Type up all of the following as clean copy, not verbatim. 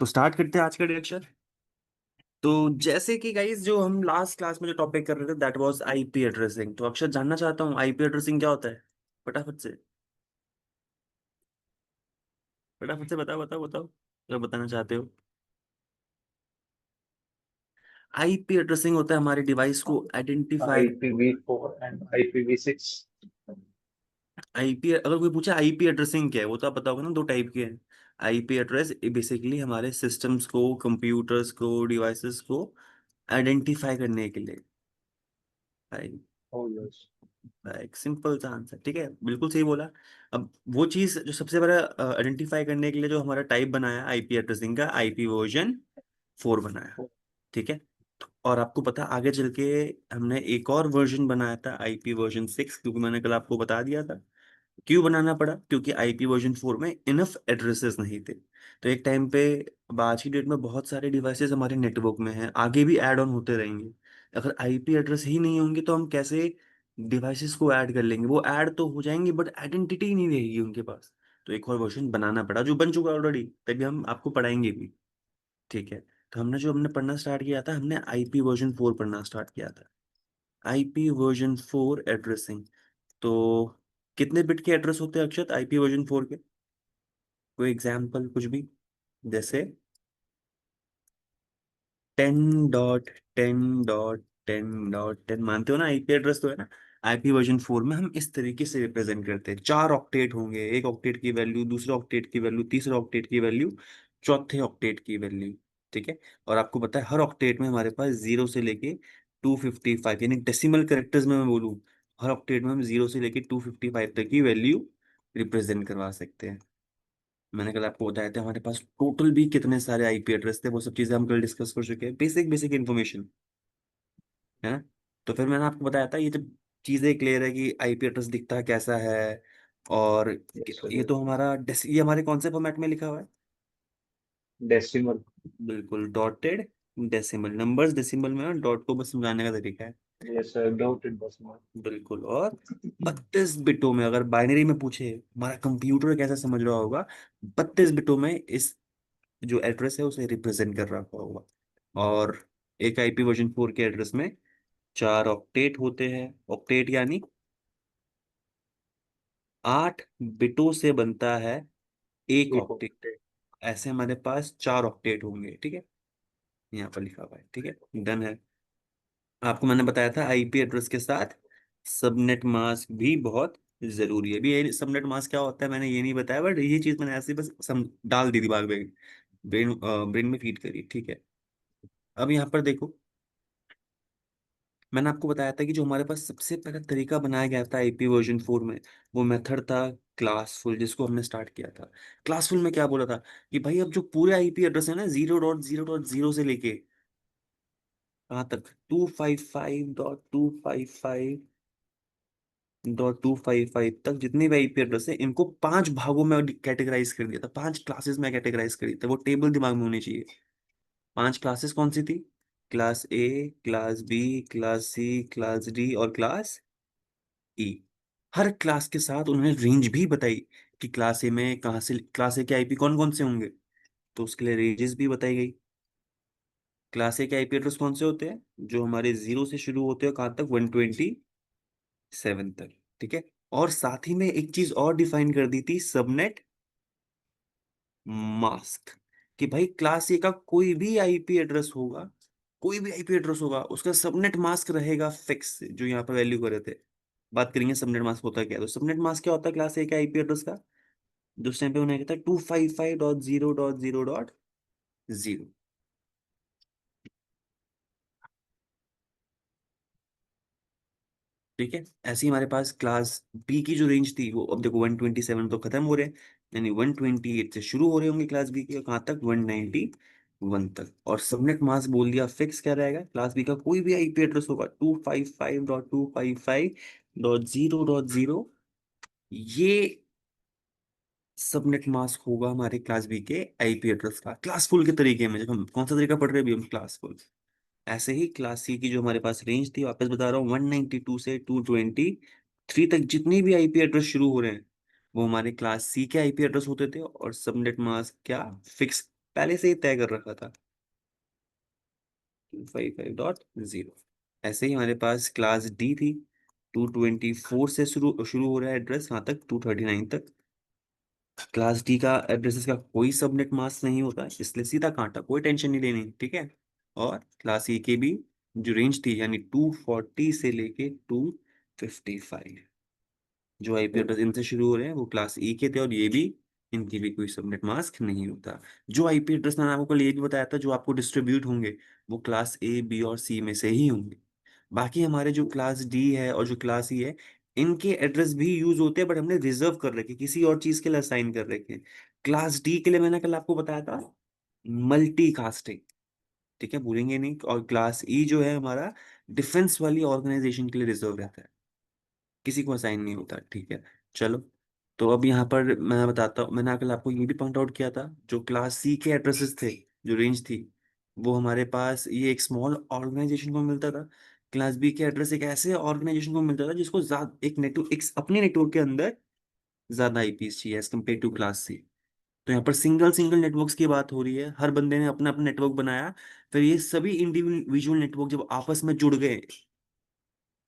तो स्टार्ट करते हैं आज का लेक्चर। तो जैसे कि गाइस जो हम लास्ट क्लास में जो टॉपिक कर रहे थे दैट वाज आईपी एड्रेसिंग। तो अक्षर जानना चाहता हूँ आईपी एड्रेसिंग क्या होता है। फटाफट से फटाफट से बताओ बताओ बताओ जो बताना चाहते हो। आईपी एड्रेसिंग होता है हमारे डिवाइस को identify. IPv4 and IPv6. IP अगर कोई पूछे आईपी एड्रेसिंग क्या है वो तो आप बताओगे ना, दो टाइप के हैं। आईपी एड्रेस बेसिकली हमारे सिस्टम्स को, कंप्यूटर्स को, डिवाइसेस को आइडेंटिफाई करने के लिए। Oh yes. एक सिंपल सा आंसर, ठीक है, बिल्कुल सही बोला। अब वो चीज जो सबसे बड़ा आइडेंटिफाई करने के लिए जो हमारा टाइप बनाया आईपी एड्रेसिंग का, आईपी वर्जन 4 बनाया। ठीक है। और आपको पता आगे चल के हमने एक और वर्जन बनाया था आईपी वर्जन 6, क्योंकि मैंने कल आपको बता दिया था क्यों बनाना पड़ा, क्योंकि आईपी वर्जन 4 में इनफ एड्रेसेस नहीं थे। तो एक टाइम पे, अब आज की डेट में बहुत सारे डिवाइसेस हमारे नेटवर्क में हैं, आगे भी ऐड ऑन होते रहेंगे। अगर आईपी एड्रेस ही नहीं होंगे तो हम कैसे डिवाइसेस को ऐड कर लेंगे। वो ऐड तो हो जाएंगे बट आइडेंटिटी नहीं रहेगी उनके पास। तो एक और वर्जन बनाना पड़ा जो बन चुका ऑलरेडी, तभी हम आपको पढ़ाएंगे भी। ठीक है। तो हमने पढ़ना स्टार्ट किया था, हमने आईपी वर्जन 4 पढ़ना स्टार्ट किया था। IP version 4 addressing. तो कितने बिट के एड्रेस होते हैं अक्षत आईपी वर्जन 4 के? कोई एग्जाम्पल कुछ भी, जैसे 10.10.10.10 मानते हो ना, आईपी एड्रेस तो है ना। आईपी वर्जन 4 में हम इस तरीके से रिप्रेजेंट करते हैं, 4 ऑक्टेट होंगे, एक ऑक्टेट की वैल्यू, दूसरे ऑक्टेट की वैल्यू, तीसरे ऑक्टेट की वैल्यू, चौथे ऑक्टेट की वैल्यू। ठीक है। और आपको पता है हर ऑक्टेट में हमारे पास 0 से लेके 255, यानी डेसिमल करेक्टर्स में मैं बोलूँ, हर ऑक्टेट में हम 0 से लेके 255 तक की वैल्यू रिप्रेजेंट करवा सकते हैं। मैंने कल आपको बताया था हमारे पास टोटल भी कितने सारे आईपी एड्रेस थे, वो सब चीजें हम कल डिस्कस कर चुके हैं, बेसिक बेसिक इन्फॉर्मेशन, है ना। तो फिर मैंने आपको बताया था ये जब चीजें क्लियर है कि आईपी एड्रेस दिखता कैसा है। और Yes, ये तो हमारा ये हमारे कौन से फॉर्मेट में लिखा हुआ है? decimal. बिल्कुल डॉटेड डेसिमल नंबर्स, डेसिमल में, और डॉट को बस समझाने का तरीका है। Yes, doubted decimal. बिल्कुल। और 32 बिटों में, अगर बाइनरी में पूछे हमारा कंप्यूटर कैसे समझ रहा होगा, 32 बिटों में इस जो एड्रेस है उसे रिप्रेजेंट कर रहा होगा। और एक आईपी वर्जन 4 के एड्रेस में 4 ऑक्टेट होते हैं। ऑक्टेट यानी 8 बिटों से बनता है एक एक ऑक्टेट। octet. ऐसे हमारे पास 4 ऑक्टेट होंगे। ठीक है, यहाँ पर लिखा हुआ है। ठीक है, डन है। आपको मैंने बताया था आईपी एड्रेस के साथ सबनेट मास्क भी बहुत जरूरी है। भी ये सबनेट मास्क क्या होता है मैंने ये नहीं बताया, बट ये चीज मैंने ऐसे बस डाल दी दिमाग में, ब्रेन ब्रेन में फीड करी। ठीक है। अब यहाँ पर देखो, मैंने आपको बताया था कि जो हमारे पास सबसे पहला तरीका बनाया गया था आईपी वर्जन 4 में, वो मेथड था क्लासफुल, जिसको हमने स्टार्ट किया था। क्लासफुल में क्या बोला था कि भाई अब जो पूरे आईपी एड्रेस है ना, 0.0.0 से लेके कहाँ तक, 255.255.255 तक जितने भी आईपी एड्रेस है, इनको 5 भागों में कैटेगराइज कर दिया था, 5 क्लासेस में कैटेगराइज कर दिया था। वो टेबल दिमाग में होनी चाहिए। 5 क्लासेस कौन सी थी? Class A, class B, class C, class D और क्लास ई। हर क्लास के साथ उन्होंने रेंज भी बताई कि क्लास ए में कहाँ से, क्लास ए के आईपी कौन कौन से होंगे, तो उसके लिए रेंजेस भी बताई गई। क्लास ए के आईपी एड्रेस कौन से होते हैं? जो हमारे 0 से शुरू होते हैं कहाँ तक, 127 तक। ठीक है। और साथ ही में एक चीज और डिफाइन कर दी थी, सबनेट मास्क। कि भाई क्लास ए का कोई भी आईपी एड्रेस होगा, कोई भी आईपी एड्रेस होगा, उसका सबनेट मास्क रहेगा फिक्स, जो यहाँ पर वैल्यू कर रहे थे। बात करेंगे सबनेट मास्क होता क्या है। तो सबनेट मास्क क्या होता है क्लास ए के आईपी एड्रेस का, जो उस टाइम पे उन्हें कहता है 255.0.0.0। ठीक है। ऐसे ही हमारे पास क्लास बी की जो रेंज थी, वो अब देखो 127 तो खत्म हो रहे हैं, यानी 128 से शुरू हो रहे होंगे क्लास बी के, और कहाँ तक, 191 तक। और सबनेट मास्क बोल दिया फिक्स क्या रहेगा, क्लास बी का कोई भी आईपी एड्रेस होगा 255.255.0.0, ये सबनेट मास्क होगा हमारे क्लास बी के आईपी एड्रेस का। क्लास फुल के तरीके में, जब हम कौन सा तरीका पढ़ रहे हैं अभी, हम क्लास फुल। ऐसे ही क्लास सी की जो हमारे पास रेंज थी, वापस बता रहा हूँ, 192 से 223 तक जितने भी आईपी एड्रेस शुरू हो रहे हैं, वो हमारे क्लास सी के आईपी एड्रेस होते थे। और सबनेट मास्क क्या, फिक्स पहले से ही तय कर रखा था, 255.0। ऐसे ही हमारे पास क्लास डी थी, 224 से शुरू शुरू हो रहा है एड्रेस, वहां तक 239 तक। क्लास डी का एड्रेसेस का कोई सबनेट मास्क नहीं होता, इसलिए सीधा कांटा, कोई टेंशन नहीं लेनी, ठीक है। और क्लास ए की भी जो रेंज थी, यानी 240 से लेके 255, जो आईपी एड्रेस इनसे शुरू हो रहे हैं वो क्लास ई के थे, और ये भी, इनकी भी कोई सबनेट मास्क नहीं होता। जो आईपी एड्रेस मैंने आपको कल ये भी बताया था जो आपको डिस्ट्रीब्यूट होंगे, वो क्लास ए बी और सी में से ही होंगे। बाकी हमारे जो क्लास डी है और जो क्लास ई है, इनके एड्रेस भी यूज होते हैं, बट हमने रिजर्व कर रखे, किसी और चीज के लिए असाइन कर रखे। क्लास डी के लिए मैंने कल आपको बताया था मल्टी कास्टिंग, ठीक है, भूलेंगे नहीं। और क्लास ई जो है हमारा डिफेंस वाली ऑर्गेनाइजेशन के लिए रिजर्व रहता है, किसी को असाइन नहीं होता, ठीक है। चलो, तो अब यहाँ पर मैं बताता हूँ, मैंने कल आपको ये भी पॉइंट आउट किया था, जो क्लास सी के एड्रेसेस थे, जो रेंज थी, वो हमारे पास ये एक स्मॉल ऑर्गेनाइजेशन को मिलता था। क्लास बी के एड्रेस एक ऐसे ऑर्गेनाइजेशन को मिलता था जिसको ज्यादा, एक नेटवर्क, एक अपने नेटवर्क के अंदर ज्यादा आईपीस चाहिए as compare to class C. तो यहाँ पर सिंगल सिंगल नेटवर्क्स की बात हो रही है, हर बंदे ने अपना अपना नेटवर्क बनाया, फिर ये सभी इंडिविजुअल नेटवर्क जब आपस में जुड़ गए,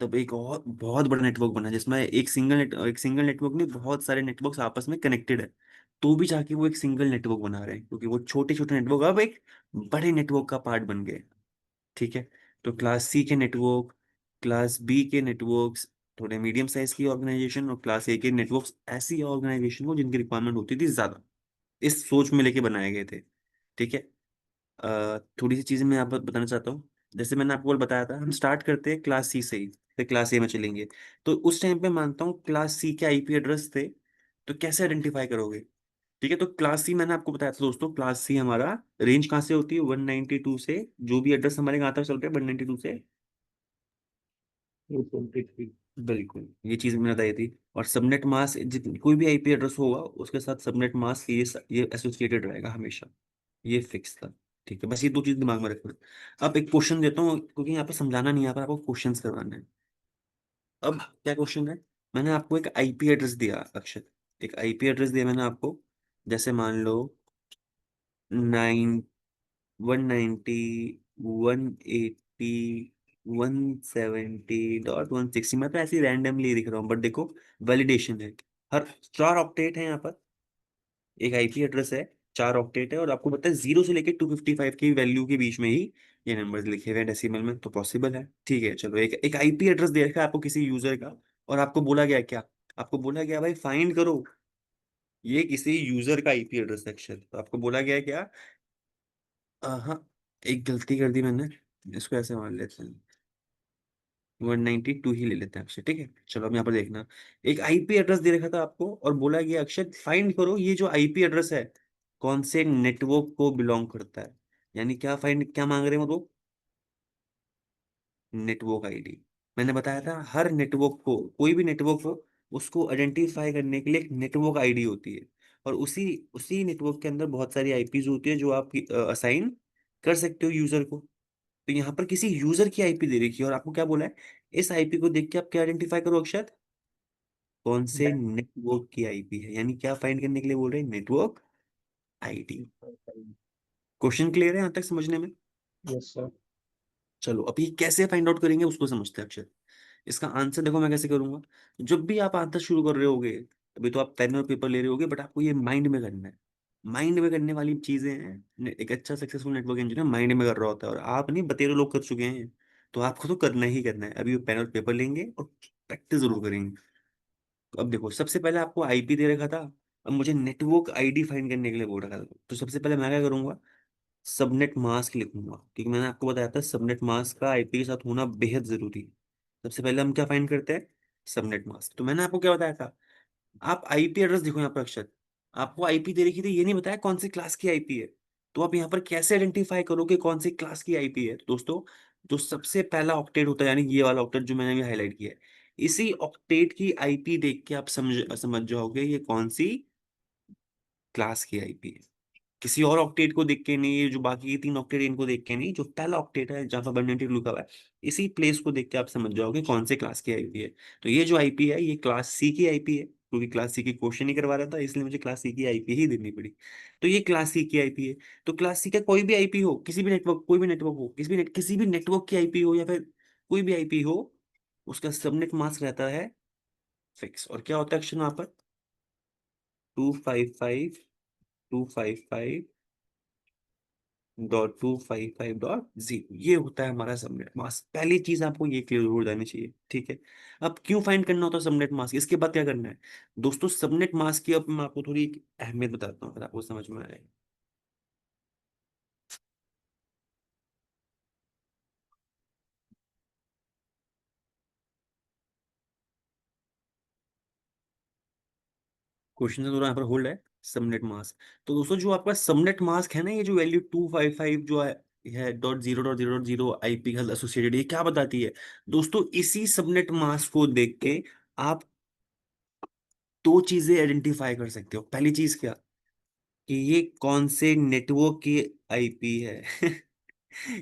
तब एक और बहुत बड़ा नेटवर्क बना, जिसमें एक सिंगल नेटवर्क नहीं, बहुत सारे नेटवर्क्स आपस में कनेक्टेड है। तो भी जाके वो एक सिंगल नेटवर्क बना रहे हैं, क्योंकि वो छोटे छोटे नेटवर्क अब एक बड़े नेटवर्क का पार्ट बन गए, ठीक है। तो क्लास सी के नेटवर्क, क्लास बी के नेटवर्क्स थोड़े मीडियम साइज की ऑर्गेनाइजेशन, और क्लास ए के नेटवर्क्स ऐसी ऑर्गेनाइजेशन को जिनकी रिक्वायरमेंट होती थी ज्यादा, इस सोच में लेके बनाए गए थे, ठीक है। थोड़ी सी चीजें मैं आप बताना चाहता हूँ। जैसे मैंने आपको बताया था, हम स्टार्ट करते हैं क्लास सी से ही, फिर क्लास ए में चलेंगे। तो उस टाइम पे मानता हूँ क्लास सी के आईपी एड्रेस थे, तो कैसे आइडेंटिफाई करोगे? ठीक है, तो क्लास सी मैंने आपको बताया था दोस्तों, क्लास सी हमारा रेंज कहाँ से होती है, 192 से, जो भी एड्रेस हमारे कहाँ तक चल रहे हैं 192 से। 223। बिल्कुल, ये चीज मैंने बताई थी। और सबनेट मास्क, जित कोई भी आईपी एड्रेस होगा उसके साथ सबनेट मास्क ये एसोसिएटेड रहेगा हमेशा, ये फिक्स था, ठीक है। बस ये दो चीज दिमाग में रखना। अब एक क्वेश्चन देता हूँ, क्योंकि यहाँ पे समझाना नहीं है, यहाँ पर आपको क्वेश्चंस करवाना है। अब क्या क्वेश्चन है, मैंने आपको एक आईपी एड्रेस दिया अक्षत, एक आईपी एड्रेस दिया मैंने आपको, जैसे मान लो 190, 180, 170.160, मैं तो ऐसे ही रैंडमली लिख रहा हूँ, बट देखो वैलिडेशन है, हर 4 ऑक्टेट है यहाँ पर, एक आईपी एड्रेस है, 4 ऑक्टेट है, और आपको पता है 0 से लेके 255 की वैल्यू के बीच में ही ये नंबर्स लिखे हुए हैं डेसिमल में, तो पॉसिबल है, ठीक है। चलो, एक एक आईपी एड्रेस दे रखा है आपको किसी यूजर का, और आपको बोला गया क्या, आपको बोला गया भाई फाइंड करो, ये किसी यूजर का आईपी एड्रेस सेक्शन, तो आपको बोला गया क्या, हाँ, एक गलती कर दी मैंने, इसको ऐसे मान लेते हैं, 192 ही ले लेते हैं आपसे, ठीक है। चलो अब यहाँ पर देखना, एक आईपी एड्रेस दे रखा था आपको, और बोला गया अक्षर फाइंड करो ये जो आईपी एड्रेस है कौन से नेटवर्क को बिलोंग करता है। यानी क्या फाइंड, क्या मांग रहे हैं वो लोग, नेटवर्क आईडी। मैंने बताया था हर नेटवर्क को, कोई भी नेटवर्क हो, उसको आइडेंटिफाई करने के लिए एक नेटवर्क आईडी होती है, और उसी उसी नेटवर्क के अंदर बहुत सारी आईपीज होती है जो आप असाइन कर सकते हो यूजर को। तो यहाँ पर किसी यूजर की आईपी दे रखी है, और आपको क्या बोला है, इस आईपी को देख के आप क्या आइडेंटिफाई करो अक्षर, कौन से नेटवर्क की आईपी है, यानी क्या फाइंड करने के लिए बोल रहे हैं, नेटवर्क आईडी। क्वेश्चन क्लियर है यहाँ तक समझने में? Yes sir. चलो, अभी कैसे फाइंड आउट करेंगे उसको समझते हैं अक्षर। इसका आंसर देखो मैं कैसे करूंगा। जब भी आप आंसर शुरू कर रहे होगे, अभी तो आप पेन और पेपर ले रहे होगे, बट आपको ये माइंड में करना है, माइंड में करने वाली चीजें हैं। एक अच्छा सक्सेसफुल नेटवर्क इंजीनियर माइंड में कर रहा होता है, और आप नहीं, बतेरे लोग कर चुके हैं, तो आपको तो करना ही करना है। अभी पेन और पेपर लेंगे और प्रैक्टिस जरूर करेंगे। तो अब देखो, सबसे पहले आपको आईपी दे रखा था, अब मुझे नेटवर्क आईडी फाइंड करने के लिए बोल रखा था, तो सबसे पहले मैं क्या करूंगा, सबनेट मास्क लिखूंगा, क्योंकि मैंने आपको बताया था सबनेट मास्क का आईपी के साथ होना बेहद जरूरी है। सबसे पहले हम क्या फाइंड करते हैं, सबनेट मास्क। तो मैंने आपको क्या बताया था, आप आईपी एड्रेस देखो यहाँ पर अक्षर, आपको आईपी दे रखी थी, ये नहीं बताया कौन सी क्लास की आईपी है। तो आप यहाँ पर कैसे आइडेंटिफाई करोगे कौन सी क्लास की आईपी है, दोस्तों, जो सबसे पहला ऑक्टेट होता है, यानी ये वाला ऑक्टेट जो मैंने अभी हाईलाइट किया है, इसी ऑक्टेट की आईपी देख के आप समझ समझ जाओगे ये कौन सी क्लास की आईपी है। किसी और ऑक्टेट को देख के नहीं, ये जो बाकी के 3 ऑक्टेट इनको देख के नहीं, जो पहला ऑक्टेट है जहाँ पर बर्नेटिव लिखा हुआ है, इसी प्लेस को देख के आप समझ जाओगे कौन से क्लास की आईपी है। तो ये जो आईपी है ये क्लास सी की आईपी है, क्योंकि क्लास सी की क्वेश्चन ही करवा रहा था, इसलिए मुझे क्लास सी की आईपी ही देनी पड़ी। तो ये क्लास सी की आईपी है। तो क्लास सी का कोई भी आईपी हो, किसी भी नेटवर्क, कोई भी नेटवर्क हो, किसी भी नेटवर्क की आईपी हो, या फिर कोई भी आईपी हो, उसका सबनेट मास्क रहता है फिक्स। और क्या होता है एक्शन वहां पर? 255.255.255.0 ये होता है हमारा सबनेट मास्क। पहली चीज आपको ये क्लियर हो जानी चाहिए, ठीक है। अब क्यों फाइंड करना होता है सबनेट मास्क, इसके बाद क्या करना है दोस्तों? सबनेट मास्क की अब मैं आपको थोड़ी एक अहमियत बताता हूँ, अगर आपको समझ में आए। क्वेश्चन थोड़ा यहाँ पर होल्ड है। सबनेट मास्क, तो दोस्तों जो आपका सबनेट मास्क है ना, ये जो वैल्यू 255 जो है .0.0.0 आईपी हेल्थ एसोसिएटेड, ये क्या बताती है दोस्तों? इसी सबनेट मास्क को देख के आप दो चीजें आइडेंटिफाई कर सकते हो। पहली चीज क्या, कि ये कौन से नेटवर्क की आईपी है।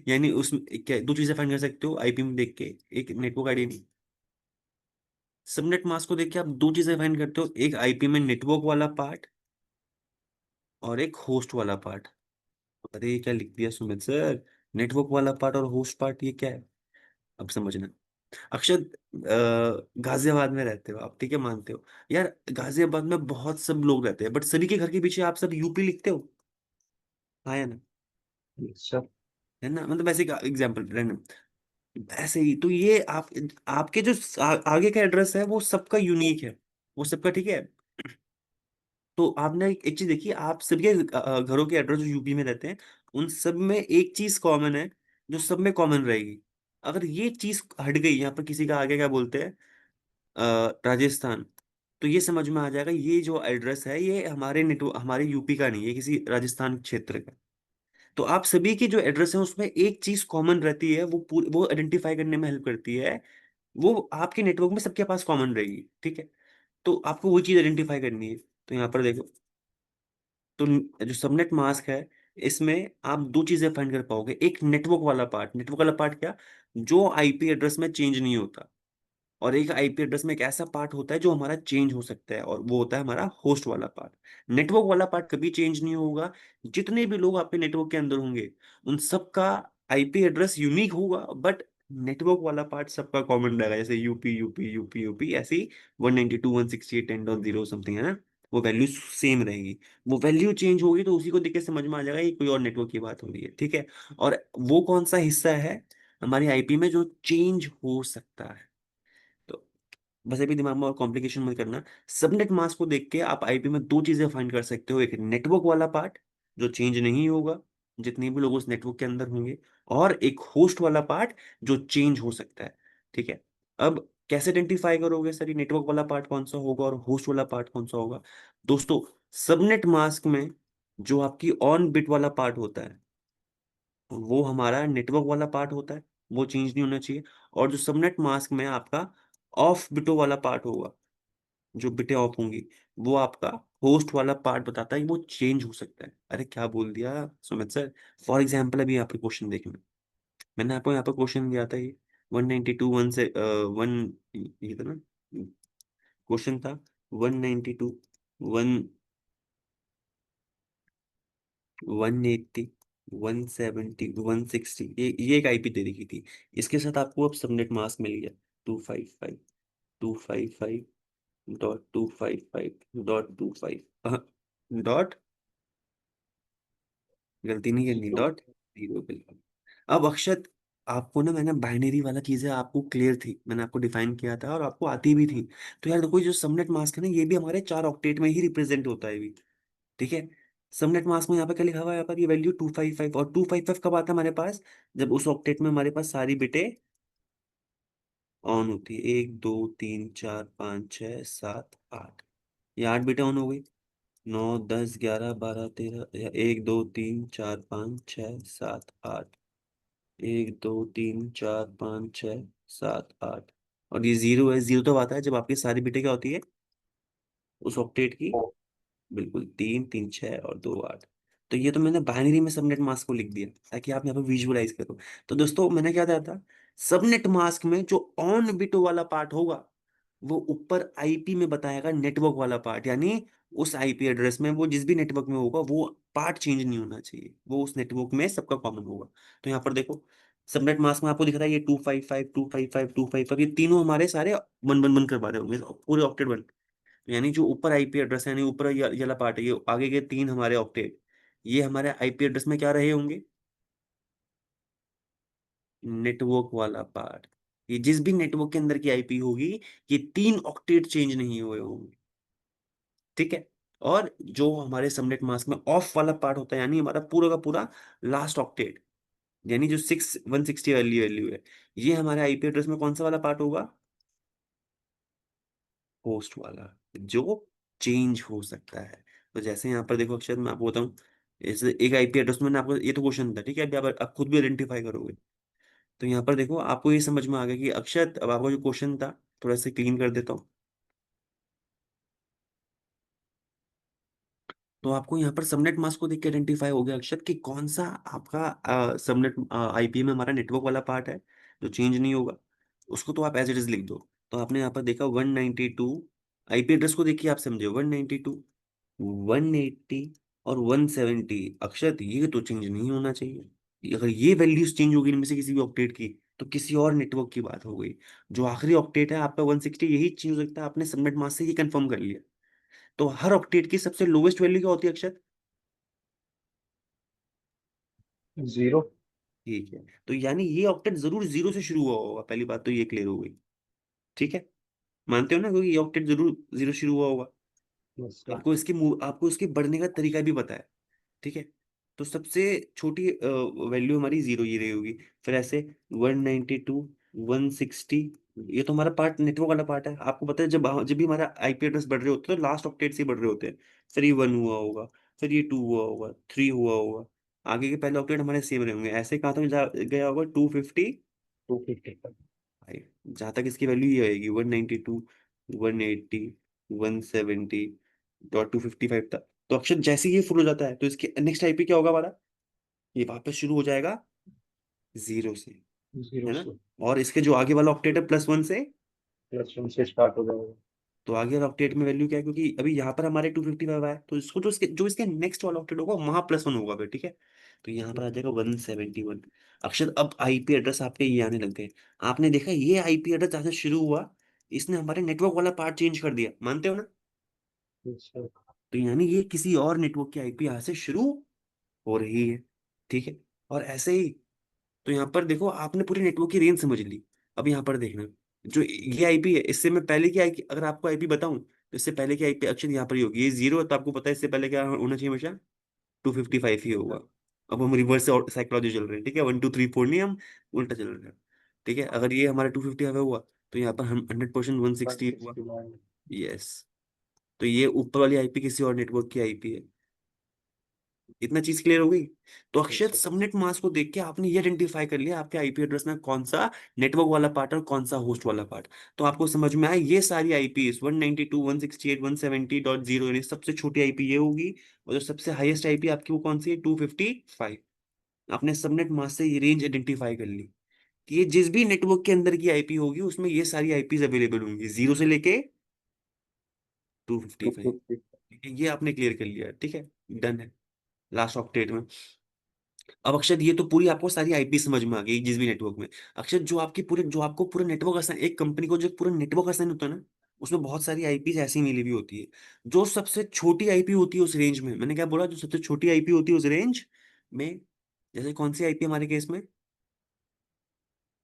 यानी उसमें क्या दो चीजें फाइंड कर सकते हो आईपी में देख के, एक नेटवर्क आईडी नहीं, सबनेट मास्क को देख के आप दो चीजें फाइंड करते हो, एक आईपी में नेटवर्क वाला पार्ट और एक होस्ट वाला पार्ट। अरे ये क्या लिख दिया सुमित सर, नेटवर्क वाला पार्ट और होस्ट पार्ट, ये क्या है? अब समझना। अक्षत, गाजियाबाद में रहते हो आप, ठीक है, मानते हो यार, गाजियाबाद में बहुत सब लोग रहते हैं, बट सभी के घर के पीछे आप सब यूपी लिखते हो, हाँ या ना? सर। है ना, मतलब ऐसे एग्जाम्पल रैंडम। ऐसे ही तो ये आपके जो आगे का एड्रेस है वो सबका यूनिक है, वो सबका, ठीक है। तो आपने एक चीज देखी, आप सबके घरों के एड्रेस जो यूपी में रहते हैं, उन सब में एक चीज कॉमन है, जो सब में कॉमन रहेगी। अगर ये चीज हट गई, यहाँ पर किसी का आगे क्या बोलते हैं, राजस्थान, तो ये समझ में आ जाएगा ये जो एड्रेस है ये हमारे नेटवर्क, हमारे यूपी का नहीं है, किसी राजस्थान क्षेत्र का। तो आप सभी के जो एड्रेस है उसमें एक चीज कॉमन रहती है, वो पूरी वो आइडेंटिफाई करने में हेल्प करती है, वो आपके नेटवर्क में सबके पास कॉमन रहेगी, ठीक है। तो आपको वो चीज आइडेंटिफाई करनी है। तो यहाँ पर देखो, तो जो सबनेट मास्क है, इसमें आप दो चीजें फाइंड कर पाओगे, एक नेटवर्क वाला पार्ट, नेटवर्क वाला पार्ट क्या, जो आईपी एड्रेस में चेंज नहीं होता, और एक आईपी एड्रेस में एक ऐसा पार्ट होता है जो हमारा चेंज हो सकता है, और वो होता है हमारा होस्ट वाला पार्ट। नेटवर्क वाला पार्ट कभी चेंज नहीं होगा, जितने भी लोग आपके नेटवर्क के अंदर होंगे उन सबका आईपी एड्रेस यूनिक होगा, बट नेटवर्क वाला पार्ट सबका कॉमन रहेगा, जैसे यूपी यूपी यूपी यूपी ऐसे ही 192.168.10 समथिंग है ना, वो वैल्यू सेम रहेगी। वो वैल्यू चेंज होगी तो उसी को देख के समझ में आ जाएगा ये कोई और नेटवर्क की बात हो रही है, ठीक है। और वो कौन सा हिस्सा है हमारी आईपी में जो चेंज हो सकता है? तो बस अभी दिमाग में और कॉम्प्लिकेशन मत करना। सबनेट मास्क को देख के आप आईपी में दो चीजें फाइंड कर सकते हो, एक नेटवर्क वाला पार्ट जो चेंज नहीं होगा जितने भी लोग उस नेटवर्क के अंदर होंगे, और एक होस्ट वाला पार्ट जो चेंज हो सकता है, ठीक है। अब कैसे आइडेंटिफाई करोगे सर ये नेटवर्क वाला पार्ट कौन सा होगा और होस्ट वाला पार्ट कौन सा होगा? दोस्तों, सबनेट मास्क में जो आपकी ऑन बिट वाला पार्ट होता है वो हमारा नेटवर्क वाला पार्ट होता है, वो चेंज नहीं होना चाहिए। और जो सबनेट मास्क में आपका ऑफ बिटो वाला पार्ट होगा, जो बिटें ऑफ होंगी, वो आपका होस्ट वाला पार्ट बताता है कि वो चेंज हो सकता है। अरे क्या बोल दिया सुमित सर? फॉर एग्जाम्पल अभी यहाँ पे क्वेश्चन देखना, मैंने आपको यहाँ पर क्वेश्चन दिया था ये 192 वन से वन, ये था ना क्वेश्चन था 192 वन 180 170 160, ये एक आईपी दे रखी थी। इसके साथ आपको अब सबनेट मास्क मिल गया 255.255.255.25, डॉट, गलती नहीं करनी, जीरो। डॉट जीरो, बिल्कुल। अब अक्षत, आपको ना मैंने बाइनरी वाला चीजें आपको क्लियर थी, मैंने आपको डिफाइन किया था और आपको आती भी थी। तो यार देखो, जो सबनेट मास्क है ना, ये भी हमारे 4 ऑक्टेट में ही रिप्रेजेंट होता है भी, ठीक है। सबनेट मास्क में यहाँ पे क्या लिखा हुआ है, यहाँ पर ये वैल्यू 255, और 255 कब आता है हमारे पास? जब उस ऑक्टेट में हमारे पास सारी बिटें ऑन होती है, 1 2 3 4 5 6 7 8, ये 8 बिटें ऑन हो गई, 9 10 11 12 13, 1 2 3 4 5 6 7 8, 1 2 3 4 5 6 7 8, और ये जीरो है, जीरो तब आता है जब आपकी सारी बिटें क्या होती है उस ऑक्टेट की, बिल्कुल, 3 3 6 और 2 8। तो ये तो मैंने बाइनरी में सबनेट मास्क को लिख दिया ताकि आप यहाँ पे विजुअलाइज करो। तो दोस्तों मैंने क्या बताया था, सबनेट मास्क में जो ऑन बिट वाला पार्ट होगा वो ऊपर आईपी में बताएगा नेटवर्क वाला पार्ट, यानी उस आईपी एड्रेस में वो जिस भी नेटवर्क में होगा वो पार्ट चेंज नहीं होना चाहिए, वो उस नेटवर्क में सबका कॉमन होगा। तो यहाँ पर देखो सबनेट मास्क में आपको दिख रहा है ये 255 255 255, ये तीनों हमारे सारे वन वन वन करवा रहे होंगे पूरे ऑक्टेट वन। यानी जो ऊपर आईपी एड्रेस है, यानी ऊपर ये वाला पार्ट है, ये आगे के तीन हमारे ऑक्टेट, ये हमारे आईपी एड्रेस में क्या रहे होंगे, नेटवर्क वाला पार्ट। ये जिस भी नेटवर्क के अंदर की आईपी होगी, ये तीन ऑक्टेट चेंज नहीं हुए होंगे, ठीक है। और जो हमारे सबनेट मास्क में ऑफ वाला पार्ट होता है, यानी हमारा पूरा का पूरा लास्ट ऑक्टेट, यानी जो 160 वैल्यू वैल्यू है, ये हमारे आईपी एड्रेस में कौन सा वाला पार्ट होगा, होस्ट वाला, जो चेंज हो सकता है। तो जैसे यहाँ पर देखो अक्षर, मैं आपको बताऊं, जैसे एक आईपी एड्रेस में मैंने आपको, ये तो क्वेश्चन था ठीक है, अभी आप खुद भी आइडेंटिफाई करोगे। तो यहाँ पर देखो आपको ये समझ में आ गया कि अक्षत, अब आपका जो क्वेश्चन था थोड़ा सा क्लीन कर देता हूँ। तो आपको यहाँ पर सबनेट मास्क को देख के आइडेंटिफाई हो गया अक्षत कि कौन सा आपका सबनेट आईपी में हमारा नेटवर्क वाला पार्ट है जो चेंज नहीं होगा। उसको तो आप एज इट इज लिख दो। तो आपने यहाँ पर देखा 192, आईपी एड्रेस को देखिए आप समझे, 192 180 और 170, अक्षत ये तो चेंज नहीं होना चाहिए। अगर ये वैल्यूज चेंज होगी इनमें से किसी भी ऑक्टेट की, तो किसी और नेटवर्क की बात हो गई। जो आखिरी ऑक्टेट है आपका 160, यही चेंज हो सकता है, आपने सबनेट मास्क से ये कंफर्म कर लिया। तो हर ऑक्टेट की सबसे लोवेस्ट वैल्यू क्या होती है अक्षत, जीरो। ठीक है। तो यानी ये ऑक्टेट जरूर जीरो से शुरू हुआ होगा, पहली बात तो ये क्लियर हो गई, ठीक है। मानते हो ना, क्योंकि ये ऑक्टेट जरूर जीरो शुरू हुआ होगा। Yes sir. आपको इसके बढ़ने का तरीका भी पता है, ठीक है। तो सबसे छोटी वैल्यू हमारी जीरो ही रही होगी। फिर ऐसे 192 160, ये तो हमारा पार्ट नेटवर्क वाला पार्ट है, आपको पता है जब जब भी हमारा आईपी एड्रेस बढ़ रहे होते हैं तो लास्ट ऑक्टेट से बढ़ रहे होते हैं। फिर ये 1 हुआ होगा, फिर ये 2 हुआ होगा, 3 हुआ होगा, आगे के पहले ऑक्टेट हमारे सेम रहे होंगे, ऐसे कहाँ तक गया होगा 255। 250। जहाँ तक इसकी वैल्यू ये आएगी 192 180 170 डॉट 255 तक। तो अक्षर जैसे ही ये फुल हो जाता है तो इसके नेक्स्ट आईपी क्या होगा हमारा, ये वापस शुरू हो जाएगा जीरो से, जीरो है ना। से। और इसके जो आगे वाला ऑक्टेट है +1 से, +1 से स्टार्ट हो जाएगा। तो आगे वाला ऑक्टेट में वैल्यू क्या है, क्योंकि अभी यहाँ पर हमारे 255 आया, तो इसको जो इसके नेक्स्ट वाला ऑक्टेट होगा वहां +1 होगा फिर, ठीक है। तो यहाँ पर आ जाएगा 171। अक्षर अब आईपी एड्रेस आपके ये आने लग गए। आपने देखा ये आईपी एड्रेस जहाँ से शुरू हुआ, इसने हमारे नेटवर्क वाला पार्ट चेंज कर दिया, मानते हो ना। Yes sir. तो यानी ये किसी और नेटवर्क की आईपी यहाँ से शुरू हो रही है, ठीक है। और ऐसे ही, तो यहाँ पर देखो आपने पूरी नेटवर्क की रेंज समझ ली। अब यहाँ पर देखना, जो ये आईपी है इससे मैं पहले की आई, अगर आपको आईपी बताऊं तो इससे पहले की आईपी अक्षर यहाँ पर ही होगी, ये जीरो है तो आपको पता है इससे पहले क्या होना चाहिए, हमेशा 255 ही होगा। अब हम रिवर्स साइकोलॉजी चल रहे हैं, ठीक है, 1 2 3 4 नहीं, हम उल्टा चल रहे हैं, ठीक है। अगर ये हमारा 255 हुआ तो यहाँ पर हम 100% 160 हुआ, 169। यस। तो ये ऊपर वाली आईपी किसी और नेटवर्क की आईपी है। इतना चीज क्लियर हो गई। तो यस अक्षर सर। सबनेट मास्क को देख के आपने ये आइडेंटिफाई कर लिया आपके आईपी एड्रेस में कौन सा नेटवर्क वाला पार्ट और कौन सा होस्ट वाला पार्ट। तो आपको समझ में आया ये सारी आईपी 192 168 170.0, यानी सबसे छोटी आईपी ये होगी, और जो सबसे हाईएस्ट आईपी आपकी वो कौन सी है, 255। आपने सबनेट मास्क से ये रेंज आइडेंटिफाई कर ली कि ये जिस भी नेटवर्क के अंदर की आईपी होगी उसमें ये सारी आईपीज अवेलेबल होंगी, जीरो से लेके 255, 250। ठीक है। ये आपने क्लियर कर लिया, ठीक है, डन है लास्ट ऑक्टेट में। अब अक्षर ये तो पूरी आपको सारी आईपी समझ में आ गई जिस भी नेटवर्क में। अक्षर जो आपको पूरा नेटवर्क असाइन, एक कंपनी को जो पूरा नेटवर्क असाइन होता है ना, उसमें बहुत सारी आईपी ऐसी मिली हुई होती है। जो सबसे छोटी आईपी होती है उस रेंज में, मैंने क्या बोला, जो सबसे छोटी आईपी होती है उस रेंज में, जैसे कौन सी आईपी हमारे केस में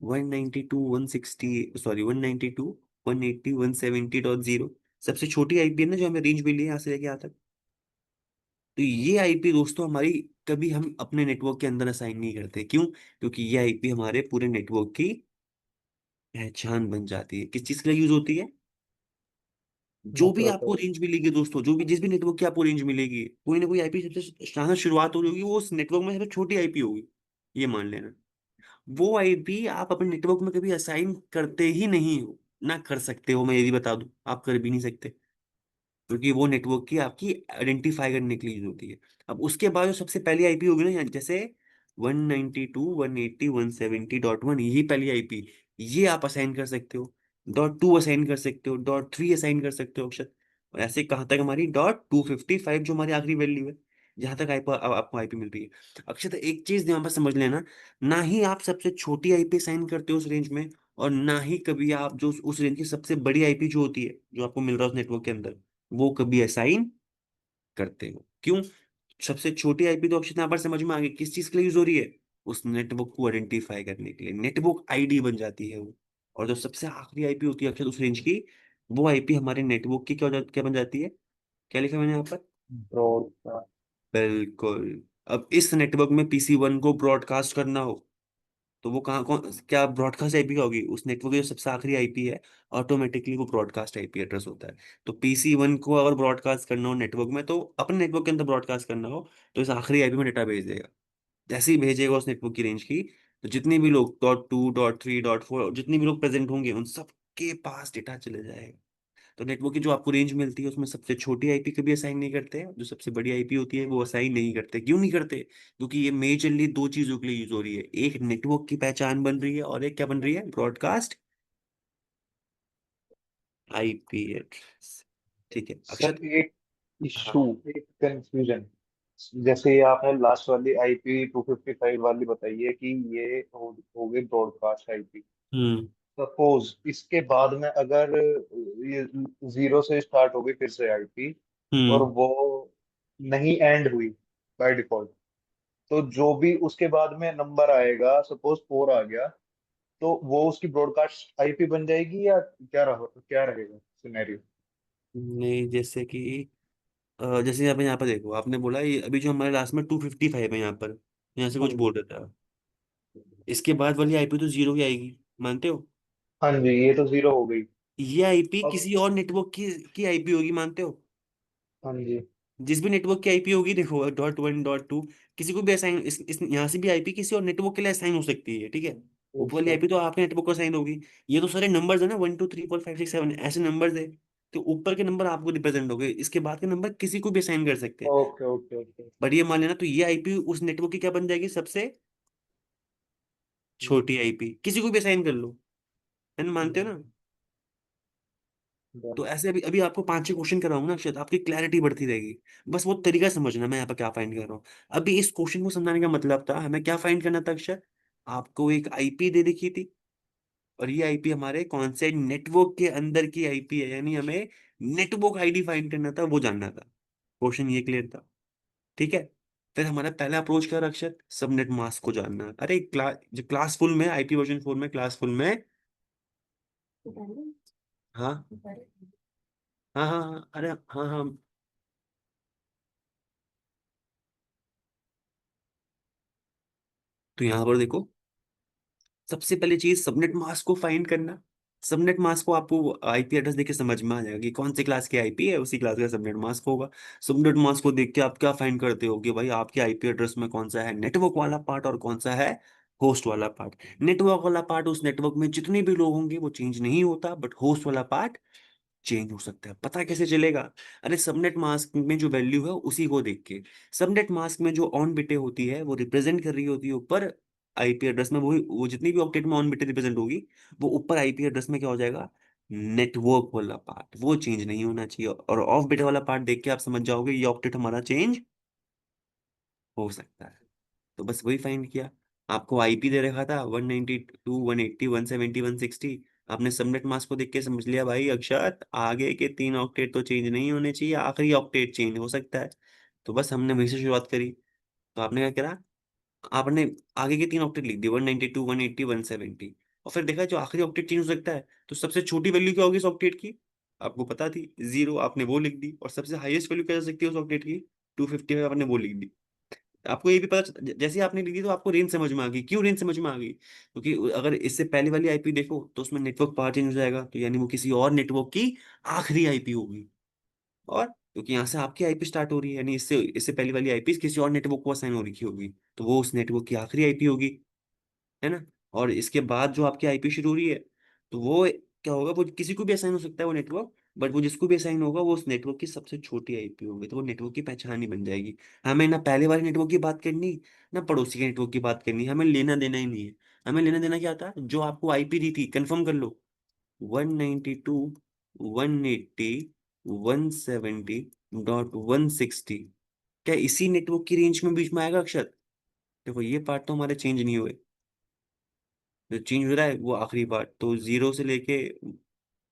192 160, सॉरी 192 180 170.0, सबसे छोटी आईपी है ना जो हमें रेंज मिली है यहाँ से लेके यहाँ तक। तो ये आईपी दोस्तों हमारी कभी हम अपने नेटवर्क के अंदर असाइन नहीं करते, क्यों, क्योंकि ये आईपी हमारे पूरे नेटवर्क की पहचान बन जाती है। किस चीज के लिए यूज होती है, जो भी नेटवर्क। आपको रेंज मिलेगी दोस्तों, जो भी जिस भी नेटवर्क की आपको रेंज मिलेगी, कोई ना कोई आईपी सबसे जहाँ से शुरुआत हो रही होगी वो उस नेटवर्क में सबसे छोटी आईपी होगी, ये मान लेना। वो आईपी आप अपने नेटवर्क में कभी असाइन करते ही नहीं हो, ना कर सकते हो, मैं ये भी बता दूं आप कर भी नहीं सकते, क्योंकि वो नेटवर्क की आपकी आइडेंटिफाई करने के लिए यूज होती है। अब उसके बाद जो सबसे पहली आईपी होगी ना, जैसे 192 180 170.1, यही पहली आईपी, ये आप असाइन कर सकते हो। .2 असाइन कर सकते हो, .3 असाइन कर सकते हो अक्षर। और ऐसे कहाँ तक हमारी .255 जो हमारी आखिरी वैल्यू है, जहां तक आपको आईपी मिल रही है। अक्षर एक चीज यहाँ पर समझ लेना, ना ही आप सबसे छोटी आईपी असाइन करते हो उस रेंज में, और ना ही कभी आप जो उस रेंज की सबसे बड़ी आईपी जो होती है जो आपको मिल रहा है उस नेटवर्क के अंदर, वो कभी असाइन करते हो। क्यों? सबसे छोटी आईपी तो अक्षर यहाँ पर समझ में आ गई किस चीज के लिए यूज हो रही है, उस नेटवर्क को आइडेंटिफाई करने के लिए, नेटवर्क आईडी बन जाती है वो। और जो सबसे आखिरी आईपी होती है अक्षर उस रेंज की, वो आईपी हमारे नेटवर्क की क्या बन जाती है? क्या लिखा है मैंने यहाँ पर? ब्रॉडकास्ट। बिल्कुल। अब इस नेटवर्क में PC1 को ब्रॉडकास्ट करना हो, तो वो कहाँ कौन क्या ब्रॉडकास्ट आईपी क्या होगी? उस नेटवर्क की जो सबसे आखिरी आईपी है, ऑटोमेटिकली वो ब्रॉडकास्ट आईपी एड्रेस होता है। तो PC1 को अगर ब्रॉडकास्ट करना हो नेटवर्क में, तो अपने नेटवर्क के अंदर ब्रॉडकास्ट करना हो, तो इस आखिरी आईपी में डेटा भेज देगा। जैसे ही भेजेगा उस नेटवर्क की रेंज की, तो जितने भी लोग .2 .3 .4 जितने भी लोग प्रेजेंट होंगे उन सबके पास डेटा चले जाएगा। तो नेटवर्क की जो आपको रेंज मिलती है उसमें सबसे छोटी आईपी कभी असाइन नहीं करते हैं, जो सबसे बड़ी आईपी होती है वो असाइन नहीं करते। क्यों नहीं करते? क्योंकि ये मेजरली दो चीजों के लिए यूज हो रही है, एक नेटवर्क की पहचान बन रही है, और एक क्या बन रही है? Broadcast IP address. ठीक है सर अक्षत। एक हाँ। इशू, एक कंफ्यूजन। जैसे ये आपने लास्ट वाली आईपी 255 वाली बताई है कि ये हो गई ब्रॉडकास्ट आईपी। हम्म। सपोज इसके बाद में अगर ये जीरो से स्टार्ट हो गई फिर से आईपी, और हम्म। वो नहीं एंड हुई बाय डिफॉल्ट, तो जो भी उसके बाद में नंबर आएगा, सपोज 4 आ गया, तो वो उसकी ब्रॉडकास्ट आईपी बन जाएगी, या क्या रहेगा सिनेरियो? नहीं, जैसे कि जैसे यहाँ पर देखो, आपने बोला ये अभी जो हमारे लास्ट में 255 है यहाँ पर, यहाँ से हाँ कुछ जी। बोल रहा था। इसके बाद वाली आईपी तो जीरो ही आएगी, मानते हो? हाँ जी, ये तो जीरो हो गई। ये आईपी अब किसी और नेटवर्क की आईपी होगी, मानते हो? हाँ जी। जिस भी नेटवर्क की आईपी होगी, देखो .1 .2, किसी को भी असाइन, इस यहाँ से भी आईपी किसी और नेटवर्क के लिए असाइन हो सकती है, ठीक है। ऊपर वाली अच्छा। आईपी तो आपके नेटवर्क को असाइन होगी। ये तो सारे नंबर्स है ना, 1 2 3 4 5 6 7 ऐसे नंबर्स है। तो ऊपर के नंबर आपको रिप्रेजेंट हो गए, इसके बाद के नंबर किसी को भी असाइन कर सकते हैं। Okay okay okay. पर ये मान लेना, तो ये आईपी उस नेटवर्क की क्या बन जाएगी? सबसे छोटी आईपी, किसी को भी असाइन कर लो, है ना, मानते हो ना? तो ऐसे अभी अभी आपको 5 6 क्वेश्चन कराऊंगा ना, शायद आपकी क्लैरिटी बढ़ती रहेगी। बस वो तरीका समझना मैं यहाँ पर क्या फाइंड कर रहा हूँ। अभी इस क्वेश्चन को समझाने का मतलब था, हमें क्या फाइंड करना था अक्षर? आपको एक आईपी दे रखी थी, और ये आईपी हमारे कौन से नेटवर्क के अंदर की आईपी है, यानी हमें नेटवर्क आईडी फाइंड करना था, वो जानना था। क्वेश्चन ये क्लियर था? ठीक है। फिर हमारा पहला अप्रोच क्या रहा अक्षर? सबनेट मास्क को जानना। अरे जो क्लास फुल में आईपी वर्जन 4 में, क्लास फुल में। हाँ हाँ हाँ हाँ, अरे हाँ हाँ। तो यहाँ पर देखो, सबसे पहली चीज सबनेट मास्क को फाइंड करना। सबनेट मास्क को आपको आईपी एड्रेस देख के समझ में आ जाएगा कि कौन सी क्लास की आईपी है, उसी क्लास का सबनेट मास्क होगा। सबनेट मास्क को देख के आप क्या फाइंड करते हो कि भाई आपके आईपी एड्रेस में कौन सा है नेटवर्क वाला पार्ट और कौन सा है होस्ट वाला पार्ट। नेटवर्क वाला पार्ट, उस नेटवर्क में जितने भी लोग होंगे वो चेंज नहीं होता, बट होस्ट वाला पार्ट चेंज हो सकता है। पता कैसे चलेगा? अरे सबनेट मास्क में जो वैल्यू है उसी को देख के। सबनेट मास्क में जो ऑन बिटे होती है वो रिप्रेजेंट कर रही होती है ऊपर आईपी एड्रेस में, वो जितनी भी ऑक्टेट में ऑन बिटे रिप्रेजेंट होगी, वो ऊपर आईपी एड्रेस में क्या हो जाएगा? नेटवर्क वाला पार्ट, वो चेंज नहीं होना चाहिए। और ऑफ बिटे वाला पार्ट देख के आप समझ जाओगे ये ऑक्टेट हमारा चेंज हो सकता है। तो बस वही फाइंड किया। आपको आईपी दे रखा था 192 180 170 160। आपने सबनेट मास्क को देख के समझ लिया भाई अक्षत आगे के 3 ऑक्टेट तो चेंज नहीं होने चाहिए, आखिरी ऑक्टेट चेंज हो सकता है। तो बस हमने वहीं से शुरुआत करी। तो आपने क्या करा? आपने आगे के 3 ऑक्टेट लिख दिए, 192 180 170। और फिर देखा जो आखिरी ऑक्टेट चेंज हो सकता है, तो सबसे छोटी वैल्यू क्या होगी इस ऑक्टेट की? आपको पता थी, जीरो, आपने वो लिख दी। और सबसे हाईएस्ट वैल्यू क्या हो सकती है उस ऑक्टेट की? 255, आपने वो लिख दी। आपको ये भी पता जैसे ही आपने ली थी तो आपको रेंज समझ में आ गई। क्यों रेंज समझ में आ गई? क्योंकि अगर इससे पहले वाली आईपी देखो तो उसमें नेटवर्क पार्ट चेंज हो जाएगा, तो यानी वो किसी और नेटवर्क की आखिरी आईपी होगी। और क्योंकि यहाँ से आपकी आईपी स्टार्ट हो रही है, यानी इससे इससे पहले वाली आईपी किसी और नेटवर्क को असाइन हो रखी होगी, तो वो उस नेटवर्क की आखिरी आईपी होगी, है ना। और इसके बाद जो आपकी आईपी शुरू हो रही है, तो वो क्या होगा? वो किसी को भी असाइन हो सकता है वो नेटवर्क, बट वो जिसको भी असाइन होगा वो उस नेटवर्क की सबसे छोटी आईपी होगी, तो वो नेटवर्क की पहचान ही बन जाएगी। हमें ना पहले वाले नेटवर्क की बात करनी, ना पड़ोसी के नेटवर्क की बात करनी, हमें लेना देना ही नहीं है। हमें लेना देना क्या था? जो आपको आईपी दी थी, कंफर्म कर लो, 192.170.160। क्या इसी नेटवर्क की रेंज में बीच में आएगा अक्षर? देखो ये पार्ट तो हमारे चेंज नहीं हुए। जो चेंज हो रहा है वो आखिरी पार्ट, तो 0 से लेके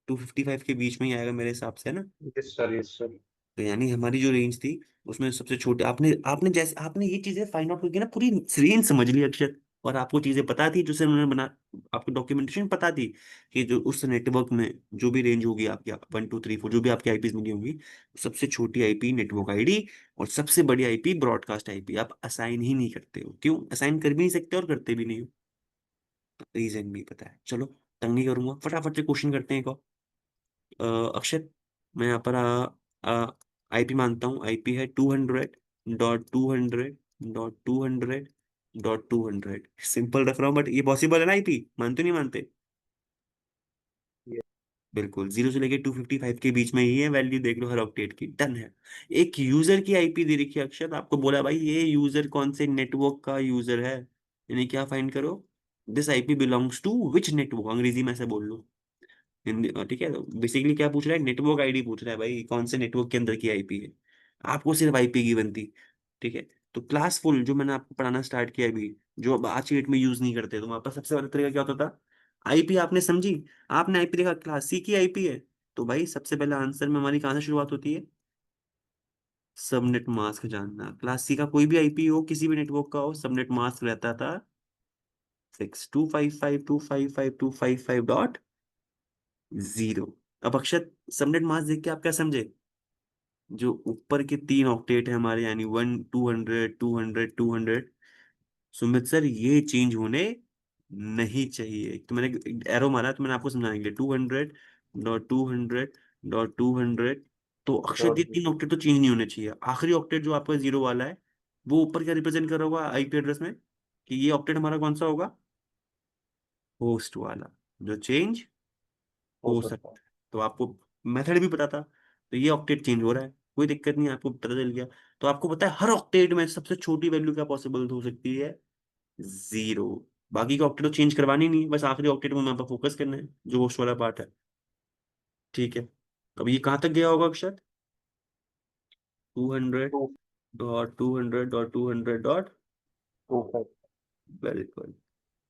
255 के बीच में ही आएगा मेरे हिसाब से, है ना? Yes sir, yes sir. तो यानी हमारी जो रेंज थी उसमें सबसे छोटे, आपने आपने जैसे आपने ये चीजें फाइंड आउट करके ना पूरी रेंज समझ ली अक्षर। और आपको चीजें पता थी जो सर उन्होंने बना, आपको डॉक्यूमेंटेशन पता थी कि जो उस नेटवर्क में जो भी रेंज होगी आपकी, 1 2 3 4 जो भी आपकी आईपीज मिली होंगी, सबसे छोटी आईपी नेटवर्क आईडी और सबसे बड़ी आईपी ब्रॉडकास्ट आईपी आप असाइन ही नहीं करते हो। क्यों असाइन कर भी नहीं सकते और करते भी नहीं हो? रीजन नहीं पता है। चलो तंग नहीं करूंगा, फटाफट से क्वेश्चन करते हैं एक और। अक्षर, मैं यहाँ पर आईपी मानता हूँ, आईपी है 200.200.200.200. सिंपल रख रहा हूँ बट ये पॉसिबल है ना? आईपी मानते नहीं मानते? बिल्कुल, 0 से लेके 255 के बीच में ही है वैल्यू, देख लो हर ऑक्टेट की, डन है। एक यूजर की आईपी दे रखी है अक्षर, आपको बोला भाई ये यूजर कौन से नेटवर्क का यूजर है, यानी क्या फाइंड करो, this IP belongs to which network, अंग्रेजी में ऐसे बोल लो। हिंदी ठीक है, बेसिकली क्या पूछ रहा है, नेटवर्क आईडी पूछ रहा है भाई, कौन से नेटवर्क के अंदर की आईपी है। आपको सिर्फ आईपी की बनती। ठीक है, तो क्लासफुल जो मैंने आपको पढ़ाना स्टार्ट किया अभी, जो अब आज की डेट में यूज नहीं करते, तो वहां पर सबसे पहले तरीका क्या होता था, आईपी आपने समझी, आपने आईपी देखा क्लास सी की आईपी है, तो भाई सबसे पहले आंसर में हमारी कहाँ से शुरुआत होती है, सबनेट मास्क जानना। क्लास सी का कोई भी आईपी हो, किसी भी नेटवर्क का हो, सबनेट मास्क रहता था 62552552555.0। अब अक्षर, सबनेट मास्क देख के आप क्या समझे, जो ऊपर के 3 ऑक्टेट है हमारे, यानी 1 200 200 200, सुमित सर ये चेंज होने नहीं चाहिए। तो मैंने एरो मारा, तो मैंने आपको समझाने के लिए 200.200.200. तो अक्षर डॉट ये 3 ऑक्टेट तो चेंज नहीं होने चाहिए। आखिरी ऑक्टेट जो आपका जीरो वाला है, वो ऊपर क्या रिप्रेजेंट कर रहा होगा आईपी एड्रेस में, कि ये ऑक्टेट हमारा कौन सा होगा, होस्ट वाला, जो चेंज हो हो सकता है। सकता है। तो आपको मेथड भी पता था, तो ये ऑक्टेट चेंज हो रहा है, कोई दिक्कत नहीं है, आपको पता चल गया। तो आपको पता है हर ऑक्टेट में सबसे छोटी वैल्यू क्या पॉसिबल हो सकती है, 0। बाकी का ऑक्टेट तो चेंज करवानी नहीं है, बस आखिरी ऑक्टेट में यहाँ पर फोकस करना है जो होस्ट वाला पार्ट है। ठीक है, अब ये कहाँ तक गया होगा अक्षर, 2 200.200.200. 2 5। बिल्कुल।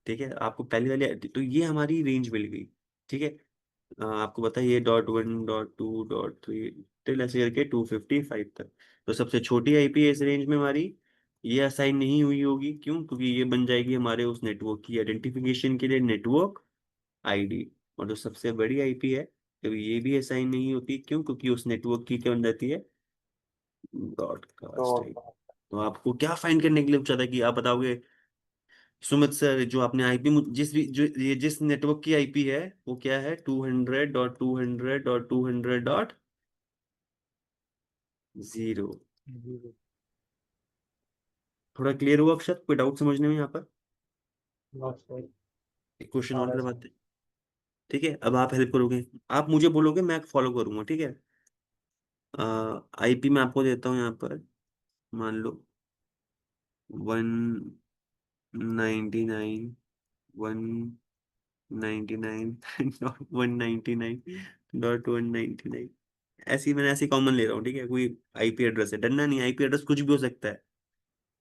ठीक है, आपको पहली वाली, तो ये हमारी रेंज मिल गई। ठीक है, आपको बताइए .1 .2 .3 टिल ऐसे करके 255 तक। तो सबसे छोटी आईपी इस रेंज में हमारी ये असाइन नहीं हुई होगी, क्यों? क्योंकि ये बन जाएगी हमारे उस नेटवर्क की आइडेंटिफिकेशन के लिए नेटवर्क आईडी। और जो सबसे बड़ी आईपी है, तो ये भी असाइन नहीं होती, क्यों? क्योंकि उस नेटवर्क की क्या बन जाती है, ब्रॉडकास्ट आईडी। डॉट तो आपको क्या फाइंड करने के लिए पूछा था कि आप बताओगे सुमित सर, जो आपने आईपी, जिस भी जो ये जिस नेटवर्क की आईपी है वो क्या है, 200.200.200.0। थोड़ा क्लियर हुआ अक्षर? कोई डाउट समझने में यहाँ पर? नॉट सही। एक क्वेश्चन आ और रहा है सर। करवाते हैं। ठीक है, अब आप हेल्प करोगे, आप मुझे बोलोगे, मैं फॉलो करूंगा, ठीक है? आईपी मैं आपको देता हूँ यहाँ पर, मान लो 199.199.199. ऐसी मैंने ऐसी कॉमन ले रहा हूँ, ठीक है? कोई आईपी एड्रेस है, डरना नहीं, आईपी एड्रेस कुछ भी हो सकता है,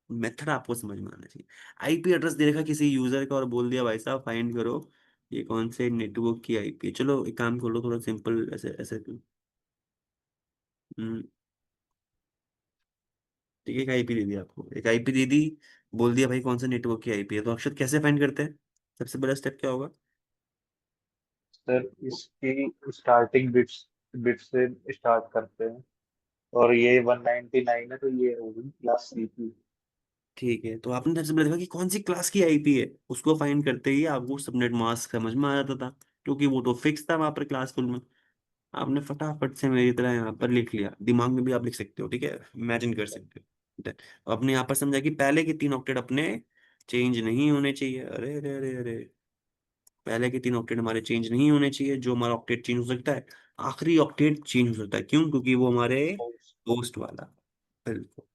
मेथड आपको समझ में आना चाहिए। आईपी एड्रेस दे रखा किसी यूजर का और बोल दिया भाई साहब फाइंड करो ये कौन से नेटवर्क की आईपी है। चलो एक काम कर लो, थोड़ा सिंपल ऐसे ऐसे हम्म, ठीक है, एक आईपी दे दी आपको, एक आईपी दे दी, बोल दिया भाई कौन सा नेटवर्क की आईपी है, तो अक्षर कैसे फाइंड करते हैं? सबसे पहला स्टेप क्या होगा? सर इसकी स्टार्टिंग बिट्स बिट से स्टार्ट करते हैं। और ये 199 है, तो ये होगी क्लास सी की। ठीक है, तो आपने सबसे पहले देखा कि कौन सी क्लास की आईपी है, उसको फाइंड करते ही आपको सबनेट मास्क समझ में आ जाता था, क्योंकि वो तो फिक्स था वहां पर क्लासफुल में। आपने फटाफट से मेरी तरह यहाँ पर लिख लिया, दिमाग में भी आप लिख सकते हो, ठीक है, इमेजिन कर सकते हो। आपने यहाँ पर समझा कि पहले के 3 ऑक्टेट अपने चेंज नहीं होने चाहिए। अरे अरे अरे अरे, पहले के 3 ऑक्टेट हमारे चेंज नहीं होने चाहिए। जो हमारा ऑक्टेट चेंज हो सकता है, आखिरी ऑक्टेट चेंज हो सकता है, क्यों? क्योंकि वो हमारे होस्ट वाला। बिल्कुल।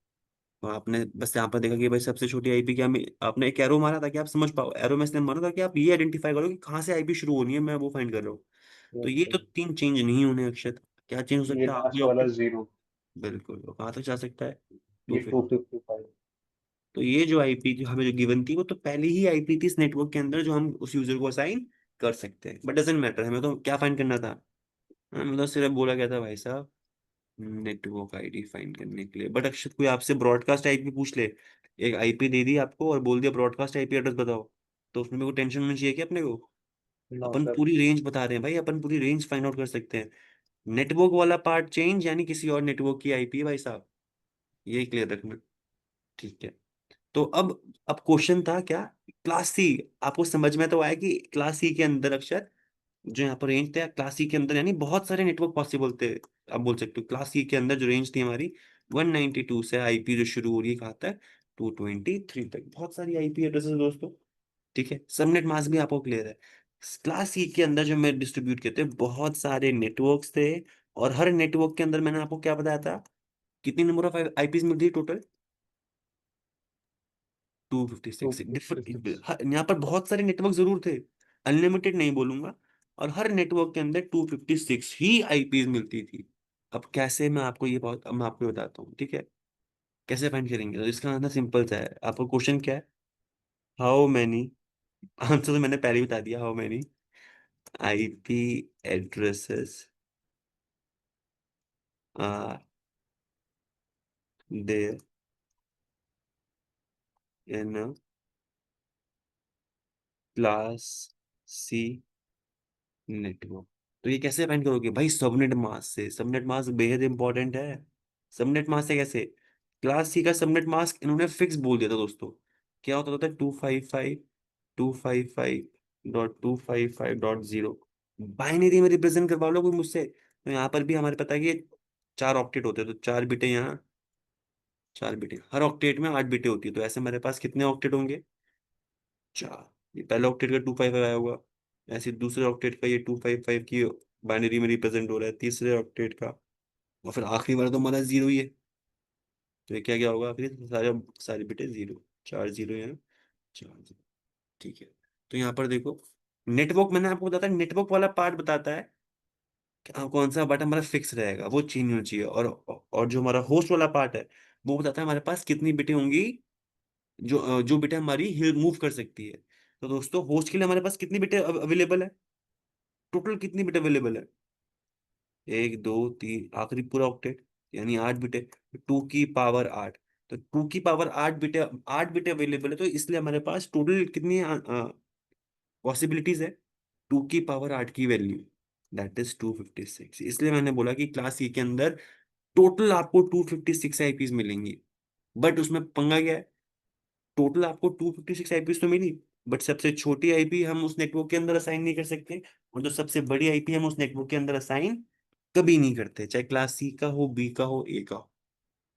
तो आपने बस यहाँ पर देखा कि भाई सबसे छोटी आईपी क्या, आपने एक एरो मारा था कि आप समझ पाओ, एरो में इसलिए मारा था कि आप ये आइडेंटिफाई करो कि कहाँ से आईपी शुरू होनी है, मैं वो फाइंड कर रहा हूँ। तो यस ये तो सर। तीन चेंज नहीं होने अक्षत। क्या चेंज हो ये सकता है लास्ट आखिरी वाला ऑप्शन? 0। बिल्कुल, वो कहाँ तक जा सकता है? ये 250। 255। तो ये जो आईपी जो हमें जो गिवन थी वो तो पहले ही आईपी थी इस नेटवर्क के अंदर, जो हम उस यूजर को असाइन कर सकते हैं। बट डजेंट मैटर, हमें तो क्या फाइंड करना था? हमें तो सिर्फ बोला गया था भाई साहब नेटवर्क आईडी फाइंड करने के लिए। बट अक्षर कोई आपसे ब्रॉडकास्ट आईपी पूछ ले, एक आईपी दे दी आपको और बोल दिया ब्रॉडकास्ट आईपी एड्रेस बताओ, तो उसमें कोई टेंशन होनी चाहिए क्या अपने को? नो अपन सर। पूरी रेंज बता रहे हैं भाई, अपन पूरी रेंज फाइंड आउट कर सकते हैं। नेटवर्क वाला पार्ट चेंज यानी किसी और नेटवर्क की आईपी है भाई साहब, ये क्लियर रखना। ठीक है। तो अब क्वेश्चन था क्या? Class C. आपको समझ में तो आया कि क्लास सी के अंदर अक्षर जो यहाँ पर रेंज थे क्लास सी के अंदर, यानी बहुत सारे नेटवर्क पॉसिबल थे। आप बोल सकते हो क्लास सी के अंदर जो रेंज थी हमारी 192 से आईपी जो शुरू हो रही है कहाँ तक? 223 तक, बहुत सारी आईपी एड्रेसेस दोस्तों। ठीक है, सबनेट मास्क भी आपको क्लियर है। क्लास सी के अंदर जो मैं डिस्ट्रीब्यूट किए थे बहुत सारे नेटवर्क्स थे, और हर नेटवर्क के अंदर मैंने आपको क्या बताया था, कितनी नंबर ऑफ आईपीज मिलती है टोटल? 256 256। डिफरेंट। यहाँ पर बहुत सारे नेटवर्क जरूर थे, अनलिमिटेड नहीं बोलूंगा। और हर नेटवर्क के अंदर 256 ही आईपीज मिलती थी। अब कैसे, मैं आपको ये बहुत, अब मैं आपको बताता हूँ, ठीक है? कैसे फाइंड करेंगे? तो इसका आंसर सिंपल सा है। आपको क्वेश्चन क्या है? हाउ मैनी, आंसर तो मैंने पहले ही बता दिया, how many IP addresses are there in class C network? तो ये कैसे फाइंड करोगे भाई? सबनेट मास्क से। सबनेट मास्क बेहद इंपॉर्टेंट है। सबनेट मास्क से कैसे? क्लास सी का सबनेट मास्क इन्होंने फिक्स बोल दिया था दोस्तों। क्या होता था? 255.255.255.0। बाइनरी में रिप्रेजेंट करवा लो कोई मुझसे, तो यहाँ पर भी हमारे पता है कि ये 4 ऑक्टेट होते हैं, तो 4 बिटे यहाँ, 4 बिटे हर ऑक्टेट में, 8 बिटे होती है, तो ऐसे हमारे पास कितने ऑक्टेट होंगे? 4। ये पहले ऑक्टेट का 255 आया होगा, ऐसे दूसरे ऑक्टेट का ये 255 की बाइनरी में रिप्रेजेंट हो रहा है, तीसरे ऑक्टेट का, और फिर आखिरी वाला तो हमारा जीरो ही है। तो ये क्या क्या होगा आखिरी? सारे सारे बिटे जीरो, 4 जीरो यहाँ, 4 जीरो। ठीक है। तो यहाँ पर देखो, नेटवर्क मैंने आपको बताया, नेटवर्क वाला पार्ट बताता है कि कौन सा बटन हमारा फिक्स रहेगा, वो चेंज नहीं होना चाहिए। और जो हमारा होस्ट वाला पार्ट है वो बताता है हमारे पास कितनी बिटें होंगी, जो बिटें हमारी मूव कर सकती है। तो दोस्तों होस्ट के लिए हमारे पास कितनी बिटें अवेलेबल है? टोटल कितनी बिट अवेलेबल है? 1 2 3, आखिरी पूरा ऑक्टेट, यानी 8 बिटे। 2 की पावर 8, तो 2 की पावर 8 बिटे, 8 बिटे अवेलेबल है, तो इसलिए हमारे पास टोटल कितनी पॉसिबिलिटीज है? 2 की पावर 8 की वैल्यू, दैट इज 256। इसलिए मैंने बोला कि क्लास ई के अंदर टोटल आपको 256 आईपीज मिलेंगी। बट उसमें पंगा क्या है? टोटल आपको 256 आईपीज तो मिली, बट सबसे छोटी आईपी हम उस नेटवर्क के अंदर असाइन नहीं कर सकते, और जो सबसे बड़ी आईपी हम उस नेटवर्क के अंदर असाइन कभी नहीं करते, चाहे क्लास सी का हो, बी का हो, ए का हो।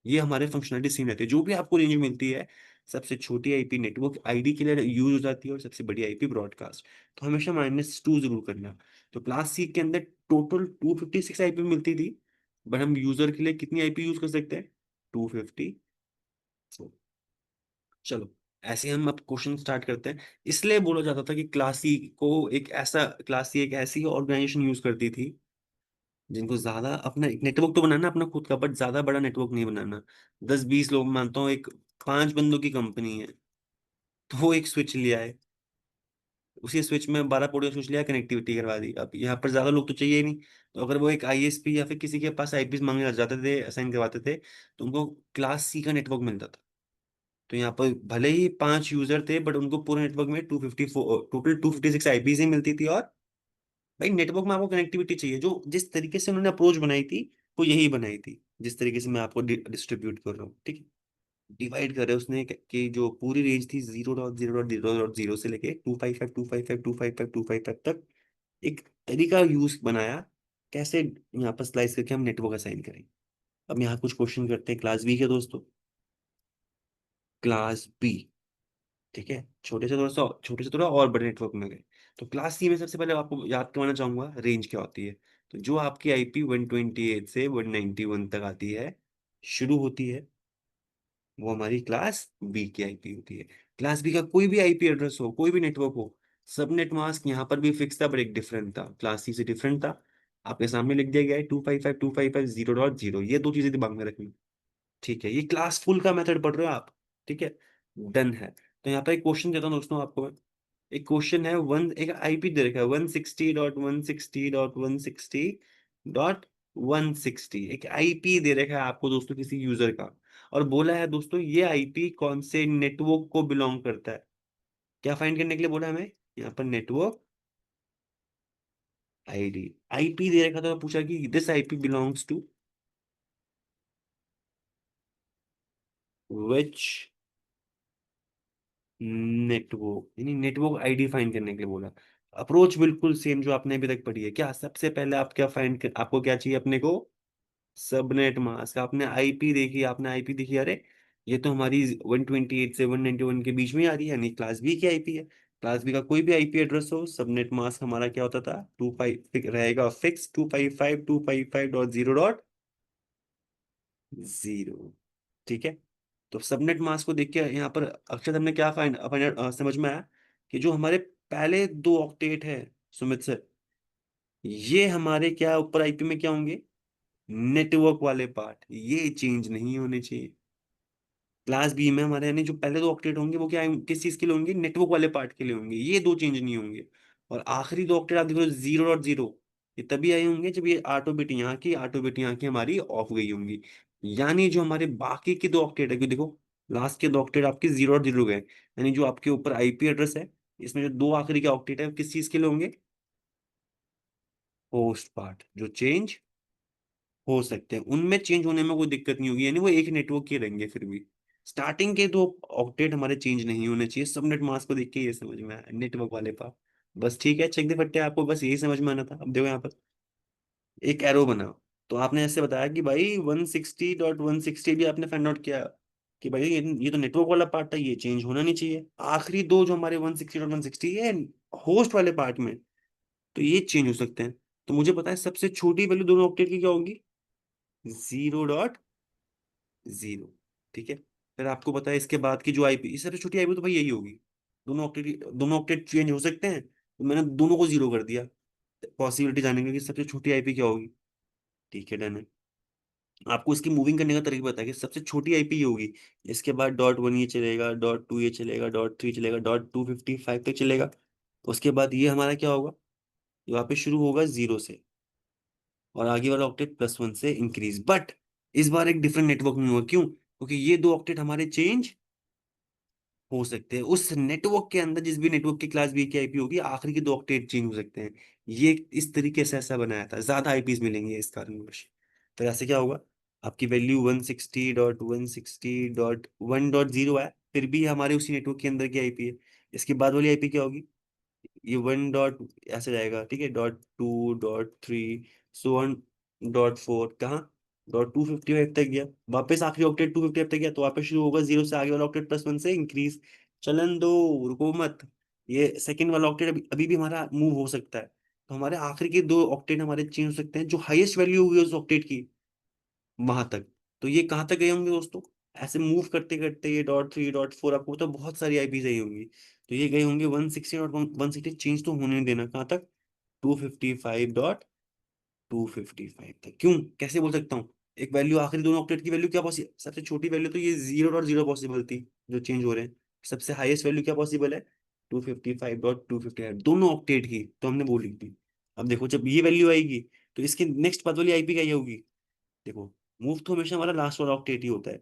ये हमारे फंक्शनलिटी सेम रहती है। जो भी आपको रेंज मिलती है, सबसे छोटी आईपी नेटवर्क आईडी के लिए यूज हो जाती है, और सबसे बड़ी आईपी ब्रॉडकास्ट। तो हमेशा -2 जरूर करना। तो क्लास सी के अंदर टोटल 256 आईपी मिलती थी, बट हम यूजर के लिए कितनी आईपी यूज कर सकते हैं? 254। चलो, ऐसे हम अब क्वेश्चन स्टार्ट करते हैं। इसलिए बोला जाता था कि क्लासी को एक ऐसा, क्लासी एक ऐसी ऑर्गेनाइजेशन यूज करती थी जिनको ज्यादा अपना एक नेटवर्क तो बनाना अपना खुद का, बट ज्यादा बड़ा नेटवर्क नहीं बनाना। 10 20 लोग मानता हूँ, एक 5 बंदों की कंपनी है, तो वो एक स्विच लिया है, उसी स्विच में 12 पोर्ट का स्विच लिया, कनेक्टिविटी करवा दी। अब यहाँ पर ज्यादा लोग तो चाहिए ही नहीं, तो अगर वो एक आईएसपी या फिर किसी के पास आईपीस मांगने जाते थे, असाइन करवाते थे, तो उनको क्लास सी का नेटवर्क मिलता था। तो यहाँ पर भले ही 5 यूजर थे, बट उनको पूरे नेटवर्क में 254, टोटल 256 आईपीज ही मिलती थी। और भाई नेटवर्क में आपको कनेक्टिविटी चाहिए, जो जिस तरीके से उन्होंने अप्रोच बनाई थी वो यही बनाई थी, जिस तरीके से मैं आपको डिस्ट्रीब्यूट कर रहा हूँ, ठीक है? डिवाइड कर रहे हैं उसने कि जो पूरी रेंज थी 0.0.0.0 से लेके 255 255 255 तक, एक तरीका यूज बनाया कैसे यहाँ पर स्लाइस करके हम नेटवर्क असाइन करें। अब यहाँ कुछ क्वेश्चन करते हैं क्लास बी के दोस्तों। क्लास बी, ठीक है, छोटे से थोड़ा और बड़े नेटवर्क में गए। तो क्लास सी में सबसे पहले आपको याद करवाना चाहूंगा रेंज क्या होती है। तो जो आपकी आईपी 128 से 191 तक आती है, शुरू होती है, वो हमारी क्लास बी की आईपी होती है। क्लास बी का कोई भी आईपी एड्रेस हो, कोई भी नेटवर्क हो, सबनेट मास्क यहाँ पर भी फिक्स था, पर एक डिफरेंट था, क्लास सी से डिफरेंट था। आपके सामने लिख दिया गया है 255.255.0.0, ये दो चीजें दिमाग में रखनी। ठीक है, ये क्लास फुल का मेथड पढ़ रहे हो आप। ठीक है, डन है। तो यहाँ पर एक क्वेश्चन देता हूँ दोस्तों आपको मैं। एक क्वेश्चन है, वन एक आईपी दे रखा है 160.160.160.160, एक आईपी दे रखा है आपको दोस्तों किसी यूजर का। और बोला है दोस्तों ये आईपी कौन से नेटवर्क को बिलोंग करता है। क्या फाइंड करने के लिए बोला है हमें यहाँ पर? Network ID. आईपी दे रखा था, पूछा कि this IP belongs to which network, यानी नेटवर्क आईडी फाइंड करने के लिए बोला। अप्रोच बिल्कुल सेम जो आपने अभी तक पढ़ी है। क्या सबसे पहले आप क्या फाइंड कर, आपको क्या चाहिए अपने को? Subnet mask. आपने आईपी देखी, आपने आईपी देखी, अरे ये तो हमारी 128 से 191 के बीच में ही आ रही है, यानी क्लास बी की आईपी है। क्लास बी का कोई भी आईपी एड्रेस हो, सबनेट मास्क हमारा क्या होता था? 25 रहेगा फिक्स, 255.255.0.0। ठीक है, तो सबनेट मास्क को देख के यहाँ पर अक्षर हमने क्या फाइंड समझ में आया कि जो हमारे पहले दो ऑक्टेट है सुमित सर, ये हमारे क्या ऊपर आईपी में क्या होंगे? नेटवर्क वाले पार्ट, ये चेंज नहीं होने चाहिए। क्लास बी में हमारे यानी जो पहले दो ऑक्टेट होंगे वो क्या किस चीज के लिए होंगे? नेटवर्क वाले पार्ट के लिए होंगे, ये दो चेंज नहीं होंगे। और आखिरी दो ऑक्टेट आप देखो 0.0, ये तभी आए होंगे जब ये आठों बिट यहाँ की, आठों बिट यहाँ की हमारी ऑफ गई होंगी। यानी जो हमारे बाकी के दो ऑक्टेट है, क्योंकि देखो लास्ट के दो ऑक्टेट आपके 0.0 गए, यानी जो आपके ऊपर आईपी एड्रेस है, इसमें जो दो आखिरी के ऑक्टेट है वो किस चीज के लिए होंगे? होस्ट पार्ट, जो चेंज हो सकते हैं, उनमें चेंज होने में कोई दिक्कत नहीं होगी, यानी वो एक नेटवर्क के रहेंगे फिर भी। स्टार्टिंग के दो ऑक्टेट हमारे चेंज नहीं होने चाहिए। सबनेट मास्क को देख के ये समझ में आया, नेटवर्क वाले पा। बस ठीक है, चेक दे फट्टे, आपको बस यही समझ में आना था। अब देखो यहाँ पर एक एरो बनाओ। तो आपने ऐसे बताया कि भाई 160.160 भी आपने फाइंड आउट किया कि भाई ये तो नेटवर्क वाला पार्ट था, ये चेंज होना नहीं चाहिए। आखिरी दो जो हमारे 160.160 है होस्ट वाले पार्ट में, तो ये चेंज हो सकते हैं। तो मुझे पता है सबसे छोटी वैल्यू दोनों ऑक्टेट की क्या होगी? 0.0। ठीक है, फिर आपको पता है इसके बाद की जो आईपी, इससे सबसे छोटी आईपी तो भाई यही होगी। दोनों ऑक्टेट चेंज हो सकते हैं, तो मैंने दोनों को जीरो कर दिया। पॉसिबिलिटी जानेंगे कि सबसे छोटी आईपी क्या होगी। ठीक है, डन है। आपको इसकी मूविंग करने का तरीका पता है कि सबसे छोटी आईपी ये होगी, इसके बाद .1 ये चलेगा, .2 ये चलेगा, .3 चलेगा, .255 तक चलेगा। उसके बाद ये हमारा क्या होगा? ये वापस शुरू होगा जीरो से, और आगे वाला ऑक्टेट +1 से इंक्रीज। बट इस बार एक डिफरेंट नेटवर्क में हुआ, क्यों? क्योंकि ये दो ऑक्टेट हमारे चेंज हो सकते हैं। उस नेटवर्क के अंदर जिस भी नेटवर्क की क्लास बी की आईपी होगी, आखिरी के दो ऑक्टेट चेंज हो सकते हैं। ये इस तरीके से ऐसा बनाया था, ज्यादा आईपीज मिलेंगे इस कारणवश। तो ऐसे क्या होगा? आपकी वैल्यू 160.160.1.0 है, फिर भी हमारे उसी नेटवर्क के अंदर की आईपी है। इसके बाद वाली आईपी क्या होगी? ये वन डॉट ऐसे जाएगा, ठीक है, .2, .3, सो वन, .4, कहाँ? .255 तक गया, वापस आखिरी ऑक्टेट 255 तक गया, तो वापस शुरू होगा जीरो से, आगे वाला ऑक्टेट +1 से इंक्रीज। चलन दो, रुको मत। ये सेकंड वाला ऑक्टेट अभी भी हमारा मूव हो सकता है। तो हमारे आखिरी के दो ऑक्टेट हमारे चेंज हो सकते हैं, जो हाईएस्ट वैल्यू होगी उस ऑक्टेट की, वहां तक। तो ये कहाँ तक गए होंगे दोस्तों? ऐसे मूव करते करते ये .3, .4, आपको तो बहुत सारी आईपी गई होंगी। तो ये गई होंगी 160.160, चेंज तो होने नहीं देना, कहाँ तक? 255.255 तक। क्यों, कैसे बोल सकता हूँ? एक वैल्यू, आखिरी दोनों ऑक्टेट की वैल्यू क्या पॉसिबल, सबसे छोटी वैल्यू तो ये 0.0 पॉसिबल थी, जो चेंज हो रहे हैं। सबसे हाईएस्ट वैल्यू क्या पॉसिबल है? 255.255, दोनों ऑक्टेट की, तो हमने वो लिख दी। अब देखो जब ये वैल्यू आएगी, तो इसकी नेक्स्ट बात वाली आईपी क्या ये होगी? देखो, मूव तो हमेशा हमारा लास्ट वाला ऑक्टेट ही होता है।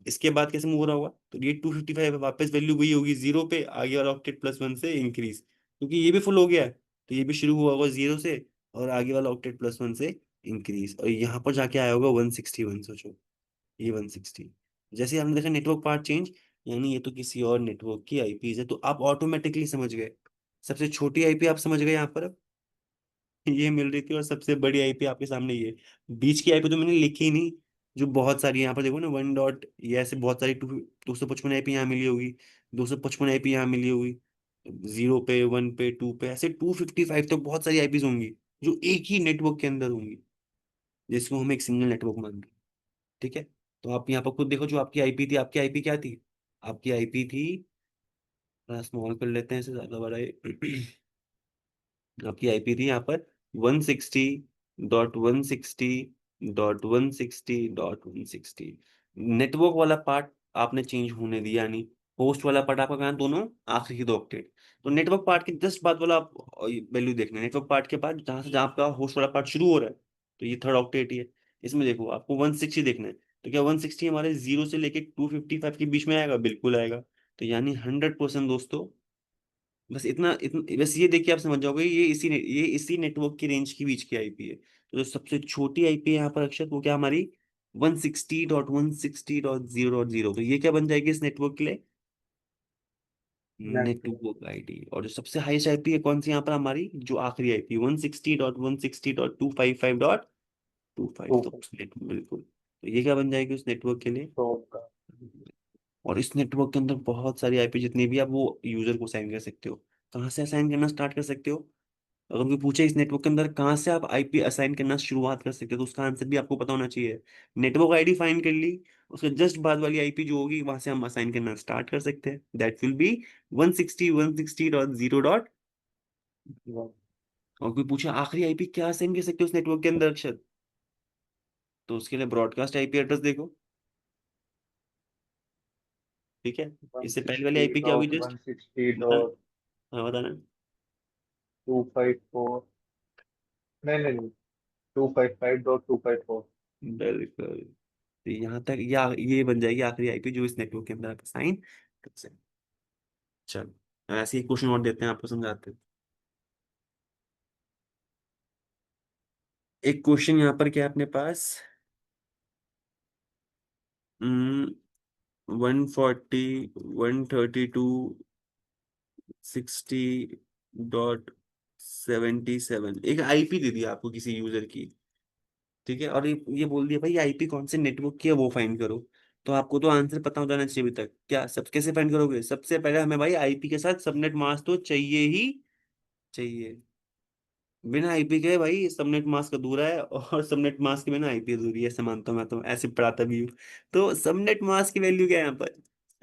इसके बाद कैसे मूव हो रहा होगा? तो ये 255 है, वापस वैल्यू वही होगी जीरो पे, आगे वाला ऑक्टेट +1 से इंक्रीज, क्योंकि ये भी फुल हो गया है, तो ये भी शुरू हुआ होगा जीरो से, और आगे वाला ऑक्टेट +1 से इंक्रीज, और यहाँ पर जाके आया होगा 161। सोचो, ये 160, जैसे हमने देखा नेटवर्क पार्ट चेंज, यानी ये तो किसी और नेटवर्क की आईपीज है, तो आप ऑटोमेटिकली समझ गए। सबसे छोटी आईपी आप समझ गए यहाँ पर। ये मिल रही थी, और सबसे बड़ी आईपी आपके सामने ये। बीच की आईपी तो मैंने लिखी ही नहीं, जो बहुत सारी है। यहाँ पर देखो ना, वन डॉट, ये ऐसे बहुत सारी 255 आईपी यहाँ मिली होगी, 255 आईपी यहाँ मिली होगी, जीरो पे, वन पे, टू पे, ऐसे 255 तक बहुत सारी आईपीज होंगी, जो एक ही नेटवर्क के अंदर होंगी, जिसको हम एक सिंगल नेटवर्क मान रहे हैं। ठीक है, तो आप यहाँ पर खुद देखो, जो आपकी आईपी थी, आपकी आईपी क्या थी? आपकी आईपी थी स्मॉल कर लेते हैं, इससे ज्यादा बड़ा आपकी आईपी थी यहाँ पर 160.160.160.160। नेटवर्क वाला पार्ट आपने चेंज होने दिया नहीं, होस्ट वाला पार्ट आपका कहाँ, दोनों आखिरी की दो ऑक्टेट। तो नेटवर्क पार्ट की जस्ट बात वाला आप वैल्यू देखना, नेटवर्क पार्ट के बाद जहाँ से जहाँ आपका होस्ट वाला पार्ट शुरू हो रहा है, तो ये थर्ड ऑक्टेट ही है। इसमें देखो आपको 160 देखना है, तो क्या 160 हमारे 0 से लेके 255 के बीच में आएगा, बिल्कुल आएगा। तो यानी 100% दोस्तों, बस इतना बस ये देखिए आप समझ जाओगे, ये इसी नेटवर्क की रेंज के बीच की आईपी है। तो जो सबसे छोटी आईपी है यहाँ पर अक्षर, वो क्या हमारी 160.160.0.0। तो ये क्या बन जाएगी इस नेटवर्क के लिए, नेटवर्क। Network ID. और जो सबसे हाईएस्ट आईपी है कौन सी यहाँ पर हमारी, जो आखिरी आईपी 160.160.255.255। टू तो उस नेटवर्क, बिल्कुल, तो ये क्या बन जाएगी उस नेटवर्क के लिए। टॉप का। और इस नेटवर्क के अंदर बहुत सारी आईपी जितनी भी, आप वो यूजर को असाइन कर सकते हो। कहाँ से असाइन करना स्टार्ट कर सकते हो, अगर कोई पूछे इस नेटवर्क के अंदर कहाँ से आप आईपी असाइन करना शुरुआत कर सकते हो, तो उसका आंसर भी आपको पता होना चाहिए। नेटवर्क आईडी फाइंड कर ली, उसके जस्ट बाद वाली आईपी जो होगी वहां से हम असाइन करना स्टार्ट कर सकते हैं, दैट विल बी 160.160.0 और कोई पूछे आखिरी आईपी क्या असाइन कर सकते हो उस नेटवर्क के अंदर अक्षर, तो उसके लिए ब्रॉडकास्ट आईपी एड्रेस देखो। ठीक है, वन इससे पहले वाली सिक्सटी आईपी क्या होगी डॉट जस्ट वन सिक्सटी बताना। डॉट हाँ बताना। 254। नहीं नहीं नहीं, 255.254। बिल्कुल, तो यहाँ तक या ये बन जाएगी आखिरी आईपी जो इस नेटवर्क के अंदर आप असाइन कर सकते हैं। चलो ऐसे ही क्वेश्चन और देते हैं, आपको समझाते हैं। एक क्वेश्चन यहाँ पर क्या है अपने पास, 140, 132, 60.77 एक आईपी दे दिया आपको किसी यूजर की। ठीक है, और ये बोल दिया भाई आईपी कौन से नेटवर्क की है वो फाइंड करो। तो आपको तो आंसर पता हो जाना चाहिए अभी तक, क्या सब कैसे फाइंड करोगे, सबसे पहले हमें भाई आईपी के साथ सबनेट मास्क तो चाहिए ही चाहिए। बिना आईपी के भाई सबनेट मास्क अधूरा है, और सबनेट मास्क के बिना आईपी अधूरी है, ऐसे मानता हूं मैं, तो ऐसे पढ़ाता भी हूँ। तो सबनेट मास्क की वैल्यू क्या है यहाँ पर,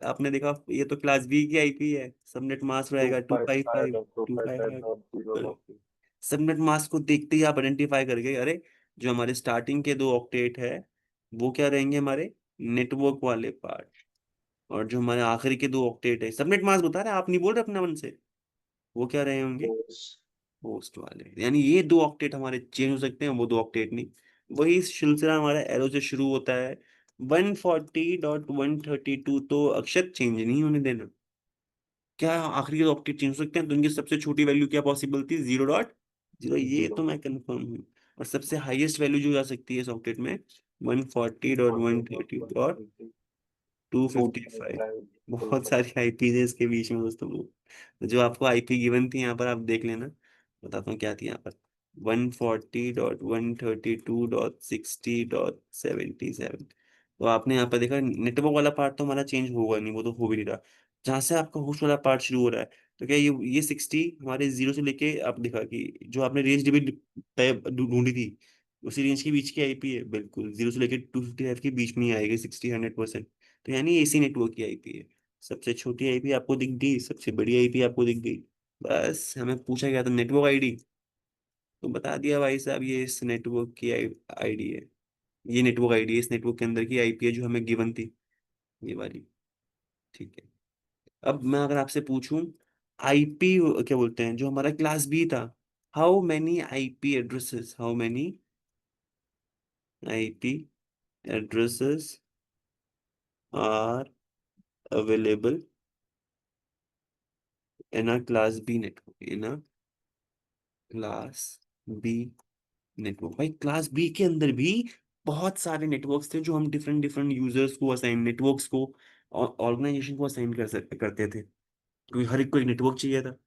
आपने देखा ये तो क्लास बी की आईपी है, सबनेट मास्क टू रहेगा two five five five five dot two two five five five five dot zero dot two. Subnet mask को देखते ही आप आइडेंटिफाई कर गए, अरे जो हमारे स्टार्टिंग के दो ऑक्टेट है वो क्या रहेंगे हमारे नेटवर्क वाले पार्ट, और जो हमारे आखिरी के दो ऑक्टेट है, सबनेट मास्क बता रहे हैं, आप नहीं बोल रहे अपने मन से, वो क्या रहे होंगे होस्ट वाले। यानी ये दो ऑक्टेट हमारे चेंज हो सकते हैं, वो दो ऑक्टेट नहीं। वही सिलसिला हमारा एरो से शुरू होता है, 140.132 तो अक्षर चेंज नहीं होने देना। क्या आखिरी के दो ऑक्टेट चेंज हो सकते हैं, तो इनकी सबसे छोटी वैल्यू क्या पॉसिबल थी, 0.0, ये तो जीरो। मैं कंफर्म हूँ। और सबसे हाईएस्ट वैल्यू जो जा सकती है इस ऑक्टेट में 140.132 टू 255। फाइव बहुत सारी आईपी है इसके बीच में दोस्तों वो, तो जो आपको आईपी गिवन थी यहाँ पर आप देख लेना, बताता हूँ क्या थी यहाँ पर, 140.132.60.77। तो आपने यहाँ पर देखा नेटवर्क वाला पार्ट तो हमारा चेंज होगा नहीं, वो तो हो भी नहीं रहा। जहाँ से आपका होस्ट वाला पार्ट शुरू हो रहा है, तो क्या ये 60 हमारे 0 से लेके आप देखा कि जो आपने रेंज ढूंढी थी, उसी रेंज के बीच की आईपी है, बिल्कुल 0 से लेके 255 के बीच में ही आएगी 60, 100%। तो यानी एसी नेटवर्क की आईपी है। सबसे छोटी आईपी आपको दिख गई, सबसे बड़ी आईपी आपको दिख गई, बस हमें पूछा गया था नेटवर्क आईडी, तो बता दिया भाई साहब ये इस नेटवर्क की आईडी है, ये नेटवर्क आईडी है, इस नेटवर्क के अंदर की आईपी है जो हमें गिवन थी, ये वाली। ठीक है, अब मैं अगर आपसे पूछूं आईपी क्या बोलते हैं जो हमारा क्लास बी था, how many IP addresses, how many IP addresses are available in a class B network, in a class B network. भाई क्लास बी के अंदर भी बहुत सारे नेटवर्क्स थे जो हम डिफरेंट डिफरेंट यूजर्स को असाइन, नेटवर्क्स को ऑर्गेनाइजेशन को असाइन करते थे, क्योंकि हर एक को एक नेटवर्क चाहिए था।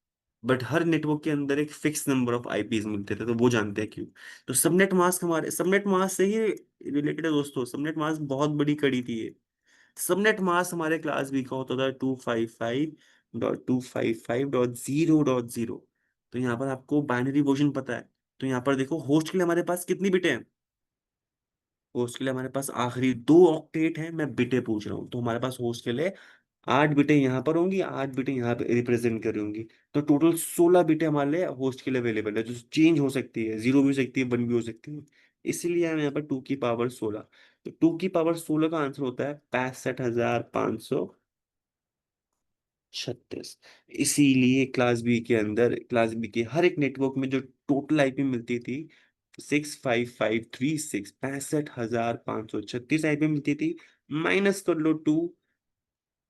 बट हर नेटवर्क के अंदर एक फिक्स नंबर ऑफ आईपीज मिलते थे, तो वो जानते हैं क्यों। तो सबनेट मास्क हमारे सबनेट मास्क से ही रिलेटेड है दोस्तों, सबनेट मास्क बहुत बड़ी कड़ी थी ये। सबनेट मास्क हमारे क्लास बी का होता था 255.255.0.0। तो यहाँ पर आपको बाइनरी वर्जन पता है, तो यहाँ पर देखो होस्ट के लिए हमारे पास कितनी बिटें हैं, होस्ट के लिए हमारे पास आखिरी दो ऑक्टेट हैं, मैं बिटें पूछ रहा हूँ, तो हमारे पास होस्ट के लिए 8 बिटें यहाँ पर होंगी, 8 बिटें यहाँ पे रिप्रेजेंट कर रही होंगी। तो टोटल 16 बिटें हमारे लिए होस्ट के लिए अवेलेबल है, जो चेंज हो सकती है, जीरो भी हो सकती है, वन भी हो सकती है। इसीलिए हम यहाँ पर 2 की पावर 16। तो 2 की पावर 16 का आंसर होता है 65,536। इसीलिए क्लास बी के अंदर, क्लास बी के हर एक नेटवर्क में जो टोटल आईपी मिलती थी 65536, 65,536 आईपी मिलती थी, माइनस कर लो 2,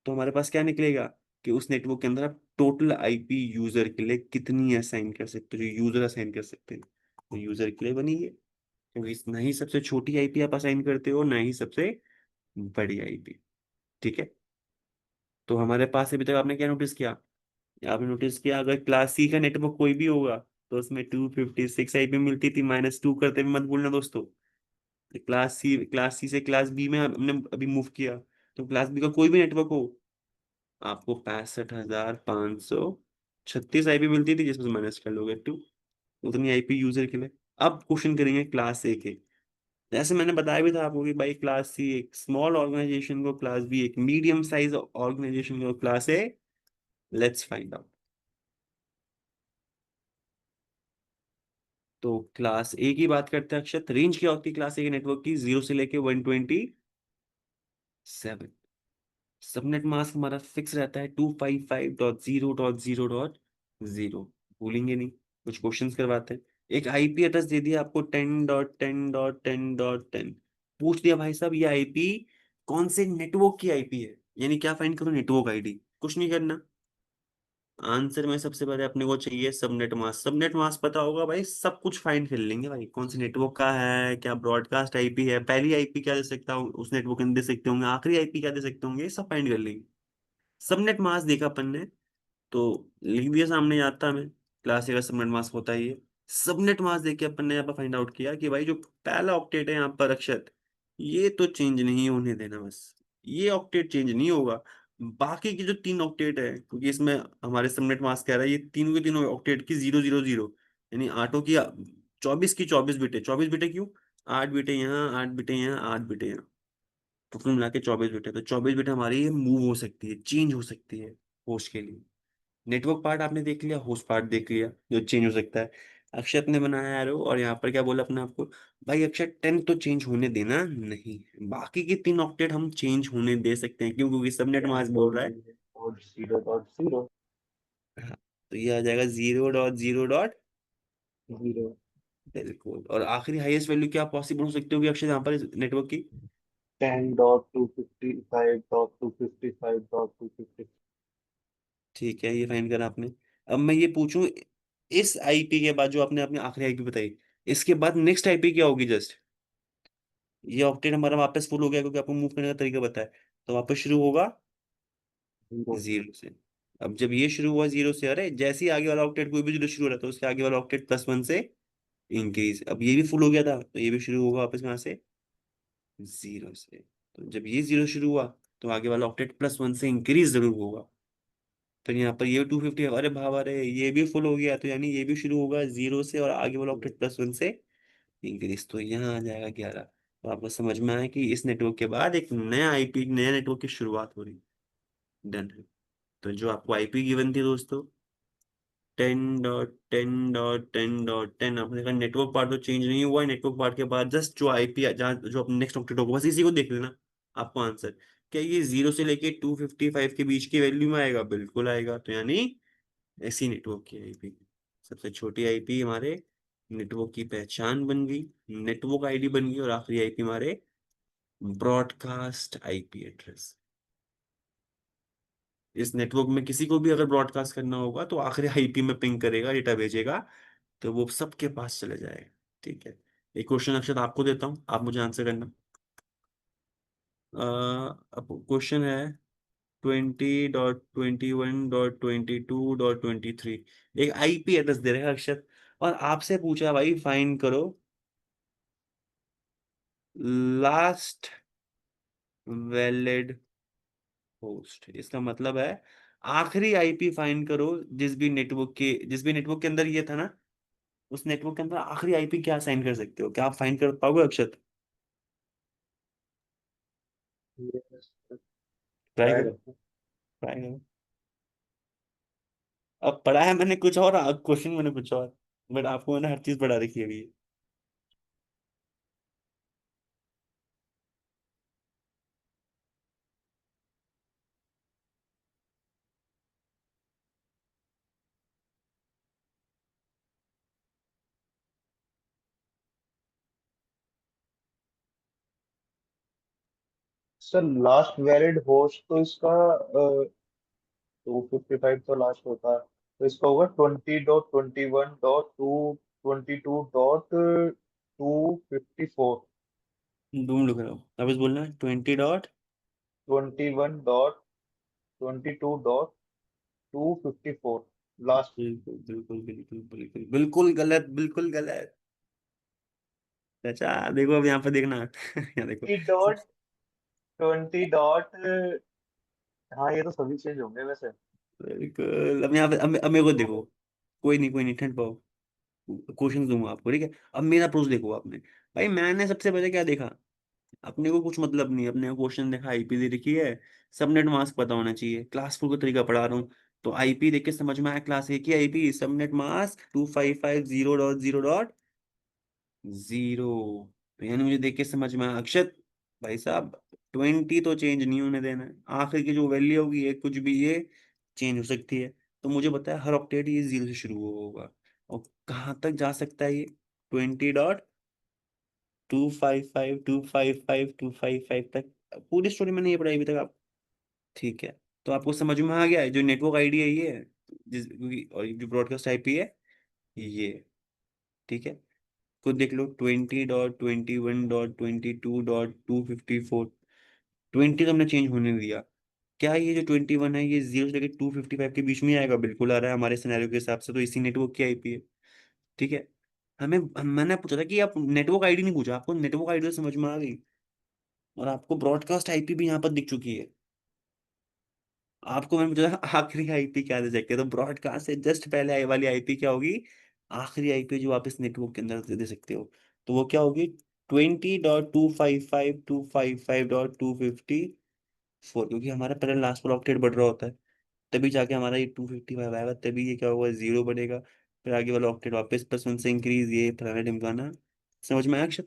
तो हमारे पास क्या निकलेगा कि उस नेटवर्क के अंदर आप टोटल आईपी यूजर के लिए कितनी असाइन कर सकते हो, जो यूजर असाइन कर सकते हैं, तो यूजर के लिए बनी है। क्योंकि ना ही सबसे छोटी आईपी आप असाइन करते हो, ना ही सबसे बड़ी आईपी। ठीक है। तो हमारे पास अभी तक आपने क्या नोटिस किया? आपने नोटिस किया अगर क्लास सी का नेटवर्क कोई भी होगा तो उसमें 256 आईपी मिलती थी, -2 करते भी मत भूलना दोस्तों। क्लास सी से क्लास बी में हमने अभी मूव किया, तो क्लास बी का कोई भी नेटवर्क हो, आपको 65,536 आईपी मिलती थी, जिसमें से माइनस कर लोगे 2, उतनी आईपी यूजर के लिए। अब क्वेश्चन करेंगे क्लास ए के। जैसे मैंने बताया भी था आपको कि भाई क्लास सी एक स्मॉल ऑर्गेनाइजेशन को, क्लास बी एक मीडियम साइज ऑर्गेनाइजेशन को, class A, let's find out. तो क्लास ए की बात करते हैं अक्षत। रेंज क्या होती है क्लास ए के नेटवर्क की? 0 से लेके 127। सबनेट मास्क हमारा फिक्स रहता है 255.0.0.0। भूलेंगे नहीं। कुछ क्वेश्चंस करवाते हैं। एक आईपी एड्रेस दे दिया आपको 10.10.10.10। पूछ दिया भाई साहब ये आईपी कौन से नेटवर्क की आईपी है, यानी क्या फाइंड करो, नेटवर्क आईडी, कुछ नहीं करना। आंसर में सबसे पहले अपने को चाहिए सबनेट मास्क। सबनेट मास्क पता होगा भाई, सब कुछ फाइंड कर लेंगे भाई, कौन से नेटवर्क का है, क्या ब्रॉडकास्ट आईपी है, पहली आईपी क्या दे सकता हूँ उस नेटवर्क में दे सकते होंगे, आखिरी आईपी क्या दे सकते होंगे, ये सब फाइंड कर लेंगे। सबनेट मास्क देखा अपन ने, तो लिख दिया सामने, याद था हमें, क्लास ए का सबनेट मास्क होता है ये। सबनेट मास्क देख के अपन ने यहाँ पर फाइंड आउट किया कि भाई जो पहला ऑक्टेट है यहाँ पर अक्षत, ये तो चेंज नहीं होने देना बस, ये ऑक्टेट चेंज नहीं होगा। बाकी की जो 3 ऑक्टेट है, क्योंकि इसमें हमारे सबनेट मास्क कह रहा है ये तीनों के तीनों ऑक्टेट की 000, यानी आठों की 24 की 24 बिटे, 24 बिटे क्यों, 8 बिटे यहाँ, 8 बिटे यहाँ, 8 बिटे यहाँ, तो कुल मिला के 24 बिटे। तो 24 बिटे हमारी मूव हो सकती है, चेंज हो सकती है होस्ट के लिए। नेटवर्क पार्ट आपने देख लिया, होस्ट पार्ट देख लिया जो चेंज हो सकता है। अक्षत ने बनाया एरो, और यहाँ पर क्या बोला अपने आपको, भाई अक्षत 10 तो चेंज होने देना नहीं, बाकी के 3 ऑक्टेट हम चेंज होने दे सकते हैं, क्यों? क्योंकि सबनेट मास्क बोल रहा है। और 0.0 हाँ, तो ये आ जाएगा 0.0 डॉट, जीरो बिल्कुल। और आखिरी हाईएस्ट वैल्यू क्या पॉसिबल हो सकती होगी अक्षत यहाँ पर नेटवर्क की? 10.255.255.250। ठीक है, ये फाइंड करा आपने। अब मैं ये पूछूं, इस आईपी के बाद जो आपने अपनी आखिरी आईपी बताई, इसके बाद नेक्स्ट आईपी क्या होगी जस्ट? ये ऑक्टेट हमारा वापस फुल हो गया क्योंकि आपको मूव करने का तरीका बताया, तो वापस शुरू होगा जीरो से 0 से। अब जब ये शुरू हुआ 0 से, अरे जैसे ही आगे वाला ऑक्टेट कोई भी 0 शुरू हो रहा था, उसके आगे वाला ऑक्टेट +1 से इंक्रीज। अब ये भी फुल हो गया था, तो ये भी शुरू होगा वापस कहाँ से? 0 से। तो जब ये 0 शुरू हुआ, तो आगे वाला ऑक्टेट +1 से इंक्रीज जरूर होगा। फिर यहाँ पर ये 250, अरे भाव, अरे ये भी फुल हो गया, तो यानी ये भी शुरू होगा 0 से, और आगे वाला ऑक्टेट +1 से इंक्रीज, तो यहाँ आ जाएगा 11। तो आपको समझ में आया कि इस नेटवर्क के बाद एक नया आईपी, नया नेटवर्क की शुरुआत हो रही। डन है। तो जो आपको आईपी गिवन थी दोस्तों, 10.10.10.10, आपने देखा नेटवर्क पार्ट तो चेंज नहीं हुआ है, नेटवर्क पार्ट के बाद जस्ट जो आईपी जहाँ जो अपने नेक्स्ट ऑक्टेट होगा, बस इसी को देख लेना, आपको आंसर। क्या ये 0 से लेके 255 के बीच की वैल्यू में आएगा? बिल्कुल आएगा। तो यानी ऐसी नेटवर्क की आईपी, सबसे छोटी आईपी हमारे नेटवर्क की पहचान बन गई, नेटवर्क आईडी बन गई, और आखिरी आईपी हमारे ब्रॉडकास्ट आईपी एड्रेस। इस नेटवर्क में किसी को भी अगर ब्रॉडकास्ट करना होगा तो आखिरी आईपी में पिंग करेगा, डेटा भेजेगा, तो वो सबके पास चले जाएगा। ठीक है। एक क्वेश्चन अक्षर आपको देता हूँ, आप मुझे आंसर करना। अब क्वेश्चन है 20.21.22.23। एक आईपी एड्रेस दे रहा है अक्षर, और आपसे पूछा भाई फाइंड करो लास्ट वैलिड होस्ट। इसका मतलब है आखिरी आईपी फाइंड करो, जिस भी नेटवर्क के अंदर ये था ना, उस नेटवर्क के अंदर आखिरी आईपी क्या साइन कर सकते हो? क्या आप फाइंड कर पाओगे अक्षत? ट्राई ट्राई करो। करते हैं। ट्राई करो। अब पढ़ा है मैंने कुछ और, क्वेश्चन मैंने कुछ और, बट आपको मैंने हर चीज पढ़ा रखी है अभी। सर लास्ट वैलिड होस्ट तो इसका 255 तो लास्ट होता है, तो इसका होगा 20.21.222.254। ढूंढ लुक रहा हूँ, अब इस बोलना 20 डॉट। 21.22.254 लास्ट। बिल्कुल बिल्कुल बिल्कुल बिल्कुल बिल्कुल गलत, बिल्कुल गलत। अच्छा देखो, अब यहाँ पर देखना। यहाँ देखो। 20.20 डॉट, हाँ ये तो सभी चेंज होंगे वैसे। बिल्कुल, अब यहाँ पे अब मेरे को देखो। कोई नहीं, ठंड पाओ। क्वेश्चन दूंगा आपको, ठीक है। अब मेरा अप्रोच देखो आपने। भाई मैंने सबसे पहले क्या देखा, अपने को कुछ मतलब नहीं, अपने को क्वेश्चन देखा, आईपी दे रखी है, सबनेट मास्क पता होना चाहिए, क्लास 4 का तरीका पढ़ा रहा हूँ। तो आईपी देख के समझ में आया, क्लास 1 की आईपी, सबनेट मास्क 2550.0.0। तो यानी मुझे देख के समझ में आया, अक्षत भाई साहब, 20 तो चेंज नहीं होने देना है, आखिर की जो वैल्यू होगी ये कुछ भी ये चेंज हो सकती है। तो मुझे बताया हर ऑक्टेट ये 0 से शुरू होगा, और कहाँ तक जा सकता है ये, 20.255.255.255 तक। पूरी स्टोरी मैंने ये पढ़ाई अभी तक आप। ठीक है। तो आपको समझ में आ गया है जो नेटवर्क आईडी है ये, और जो ब्रॉडकास्ट आईपी है ये। ठीक है। खुद देख लो, 20.21.22.254। 20 तो हमने चेंज होने नहीं दिया। क्या ये जो 21 है ये 0 से लेकर 255 के बीच में ही आएगा? बिल्कुल आ रहा है हमारे सिनेरियो के हिसाब से, तो इसी नेटवर्क की आईपी है। ठीक है। मैंने पूछा था कि आप नेटवर्क आईडी नहीं पूछा, आपको नेटवर्क आईडी तो समझ में आ गई, और आपको ब्रॉडकास्ट आईपी भी यहाँ पर दिख चुकी है। आपको मैंने पूछा था आखिरी आईपी क्या दे सकते हैं, तो ब्रॉडकास्ट से जस्ट पहले आई वाली आईपी क्या होगी, आखिरी आईपी जो आप इस नेटवर्क के अंदर दे सकते हो। तो वो क्या होगी, 20.255.255.254, क्योंकि हमारा पहले लास्ट पर ऑक्टेट बढ़ रहा होता है, तभी जाके हमारा ये 255 आएगा, तभी ये क्या होगा, 0 बनेगा, फिर आगे वाला ऑक्टेट वापस +1 से इंक्रीज, ये फलाना ढिमकाना। समझ में आया अक्षर?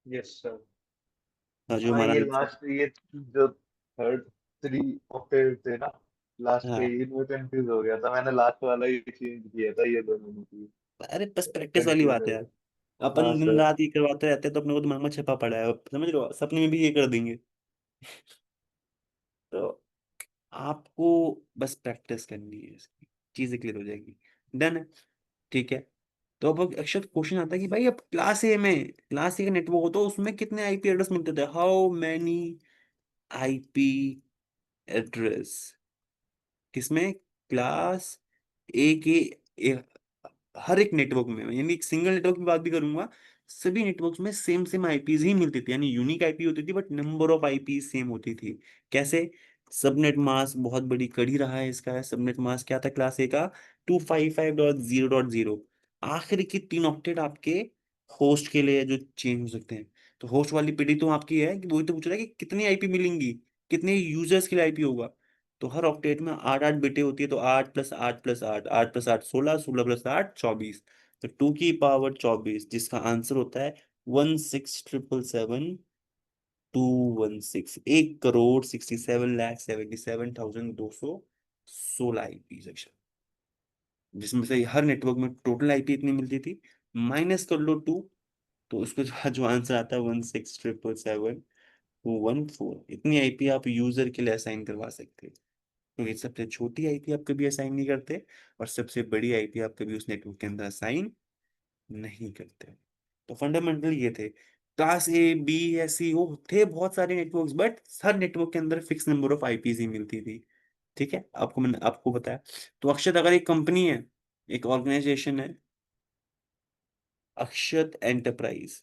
Yes sir. हाँ, जो हाँ हमारा ये आंसर। लास्ट, ये जो थर्ड थ्री ऑक्टेव थे ना लास्ट के, हाँ। इनमें कंफ्यूज हो गया था, मैंने लास्ट वाला ही चेंज किया था ये दोनों में की। अरे बस प्रैक्टिस वाली कंफ्यूज बात हो है यार। गया। हाँ अपन दिन सर। रात ये करवाते रहते हैं, तो अपने को दिमाग में छपा पड़ा है, अब समझ लो सपने में भी ये कर देंगे। तो आपको बस प्रैक्टिस करनी है इसकी, चीजें क्लियर हो जाएगी। डन है। ठीक है। तो अब अक्षर क्वेश्चन आता है कि भाई अब क्लास ए का नेटवर्क हो तो उसमें कितने आईपी एड्रेस मिलते थे, हाउ मैनी आईपी एड्रेस, किसमें, क्लास ए के ए, हर एक नेटवर्क में, यानी एक सिंगल नेटवर्क की बात भी करूंगा, सभी नेटवर्क्स में सेम सेम आईपीज ही मिलती थी, यानी यूनिक आईपी होती थी but number of IP same होती थी। कैसे? सबनेट मास्क बहुत बड़ी कड़ी रहा है इसका, सबनेट मास्क क्या था क्लास ए का, 255.0.0। आखिर की 3 ऑक्टेट आपके होस्ट के लिए जो चेंज हो सकते हैं। तो होस्ट वाली पीढ़ी तो आपकी है, कि वही तो पूछ रहा है कि कितनी आईपी मिलेंगी, कितने यूजर्स के लिए आईपी होगा। तो हर ऑक्टेट में 8 8 बिटें होती है, तो 8+8+8, 8+8 16, 16+8 24। तो 2 की पावर 24, जिसका आंसर होता है 16,777,216, 1,67,77,216 आईपी सेक्शन, जिसमें से हर नेटवर्क में टोटल आईपी इतनी मिलती थी, माइनस कर लो 2, तो उसके बाद जो आंसर आता है 16,777,214। इतनी आईपी आप यूजर के लिए असाइन करवा सकते हैं, क्योंकि सबसे छोटी आईपी आप कभी असाइन नहीं करते, और सबसे बड़ी आईपी आप कभी उस नेटवर्क के अंदर असाइन नहीं करते। तो फंडामेंटल ये थे, क्लास ए बी या सी हो थे बहुत सारे नेटवर्क्स, बट हर नेटवर्क के अंदर फिक्स नंबर ऑफ आईपीज ही मिलती थी। ठीक है, आपको मैंने आपको बताया। तो अक्षत अगर एक कंपनी है, एक ऑर्गेनाइजेशन है, अक्षत एंटरप्राइज,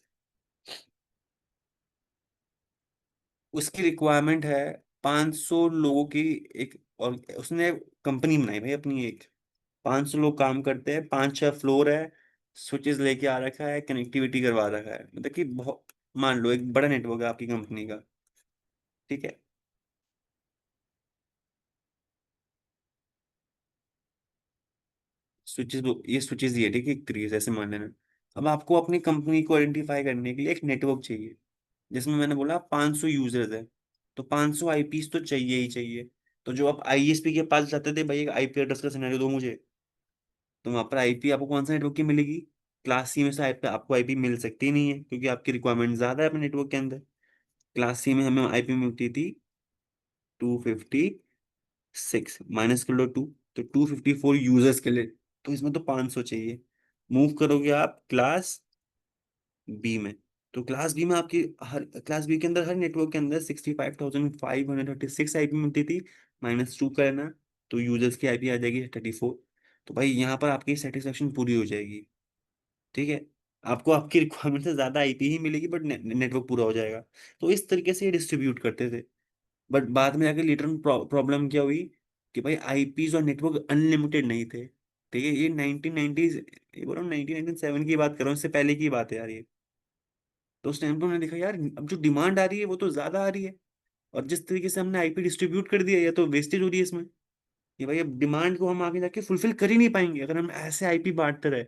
उसकी रिक्वायरमेंट है 500 लोगों की, एक, और उसने कंपनी बनाई भाई अपनी एक, 500 लोग काम करते हैं, 5 6 फ्लोर है, स्विचेस लेके आ रखा है, कनेक्टिविटी करवा रखा है, मतलब कि बहुत, मान लो एक बड़ा नेटवर्क है आपकी कंपनी का। ठीक है। स्विचेस, ये स्विचेस ही है, ठीक है, एक तरीके से ऐसे मान लेना। अब आपको अपनी कंपनी को आइडेंटिफाई करने के लिए एक नेटवर्क चाहिए, जिसमें मैंने बोला 500 यूजर्स है, तो 500 आईपीस तो चाहिए ही चाहिए। तो जो आप आईएसपी के पास जाते थे, भाई एक आईपी एड्रेस का सिनेरियो दो मुझे, तो वहां पर आईपी आपको कौन सा नेटवर्क की मिलेगी? क्लास सी में से आईपी आपको आईपी मिल सकती नहीं है, क्योंकि आपकी रिक्वायरमेंट ज्यादा है अपने नेटवर्क के अंदर। क्लास सी में हमें आईपी मिलती थी 256, माइनस कर लो टू, तो 254 यूजर्स के लिए, तो इसमें तो 500 चाहिए। मूव करोगे आप क्लास बी में, तो क्लास बी में आपकी हर क्लास बी के अंदर हर नेटवर्क के अंदर 65,536 आईपी मिलती थी, माइनस टू करना, तो यूजर्स की आईपी आ जाएगी 34। तो भाई यहाँ पर आपकी सेटिस्फेक्शन पूरी हो जाएगी, ठीक है। आपको आपकी रिक्वायरमेंट से ज्यादा आईपी ही मिलेगी, बट नेटवर्क पूरा हो जाएगा। तो इस तरीके से ये डिस्ट्रीब्यूट करते थे। बट बाद में जाके लेटर प्रॉब्लम क्या हुई कि भाई आईपीज और नेटवर्क अनलिमिटेड नहीं थे, ठीक है। ये 1990s, ये बोलो 1997 की बात कर रहा हूँ, इससे पहले की बात है यार ये। तो उस टाइम पे मैंने देखा यार, अब जो डिमांड आ रही है वो तो ज्यादा आ रही है, और जिस तरीके से हमने आईपी डिस्ट्रीब्यूट कर दिया, या तो वेस्टेज हो रही है इसमें, कि भाई अब डिमांड को हम आगे जाके फुलफिल कर ही नहीं पाएंगे अगर हम ऐसे आईपी बांटते रहे।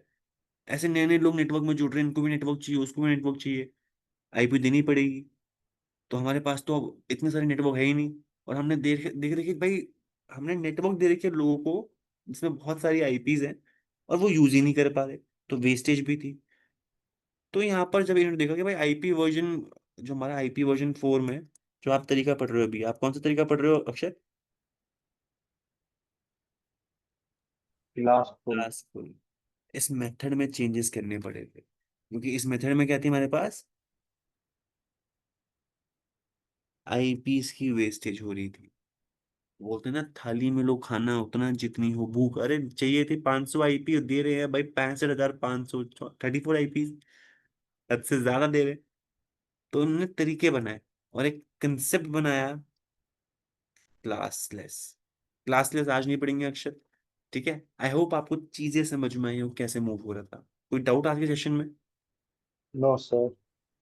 ऐसे नए नए लोग नेटवर्क में जुड़ रहे हैं, इनको भी नेटवर्क चाहिए, उसको भी नेटवर्क चाहिए, आईपी देनी पड़ेगी। तो हमारे पास तो अब इतने सारे नेटवर्क है ही नहीं। और हमने देख देख देखिए भाई, हमने नेटवर्क दे रखे लोगों को जिसमें बहुत सारी आईपीज हैं, और वो यूज ही नहीं कर पा रहे, तो वेस्टेज भी थी। तो यहाँ पर जब इन्होंने देखा कि भाई आईपी वर्जन, जो हमारा आईपी वर्जन 4 में, जो आप तरीका पढ़ रहे हो अभी, आप कौन सा तरीका पढ़ रहे हो अक्षर? क्लासफुल। क्लासफुल। इस मेथड में चेंजेस करने पड़े थे, क्योंकि इस मेथड में क्या थी हमारे पास, आईपीस की वेस्टेज हो रही थी। बोलते हैं ना, थाली में लो खाना उतना जितनी हो भूख। अरे चाहिए थी 500 आईपी, दे रहे हैं भाई 65,500, 34 आईपी, हद से ज्यादा दे रहे हैं। तो उन्होंने तरीके बनाए और एक कंसेप्ट बनाया, क्लासलेस। क्लासलेस आज नहीं पढ़ेंगे अक्षर, ठीक है। आई होप आपको चीजें समझ में आई हो कैसे मूव हो रहा था। कोई डाउट आज के सेशन में? No sir.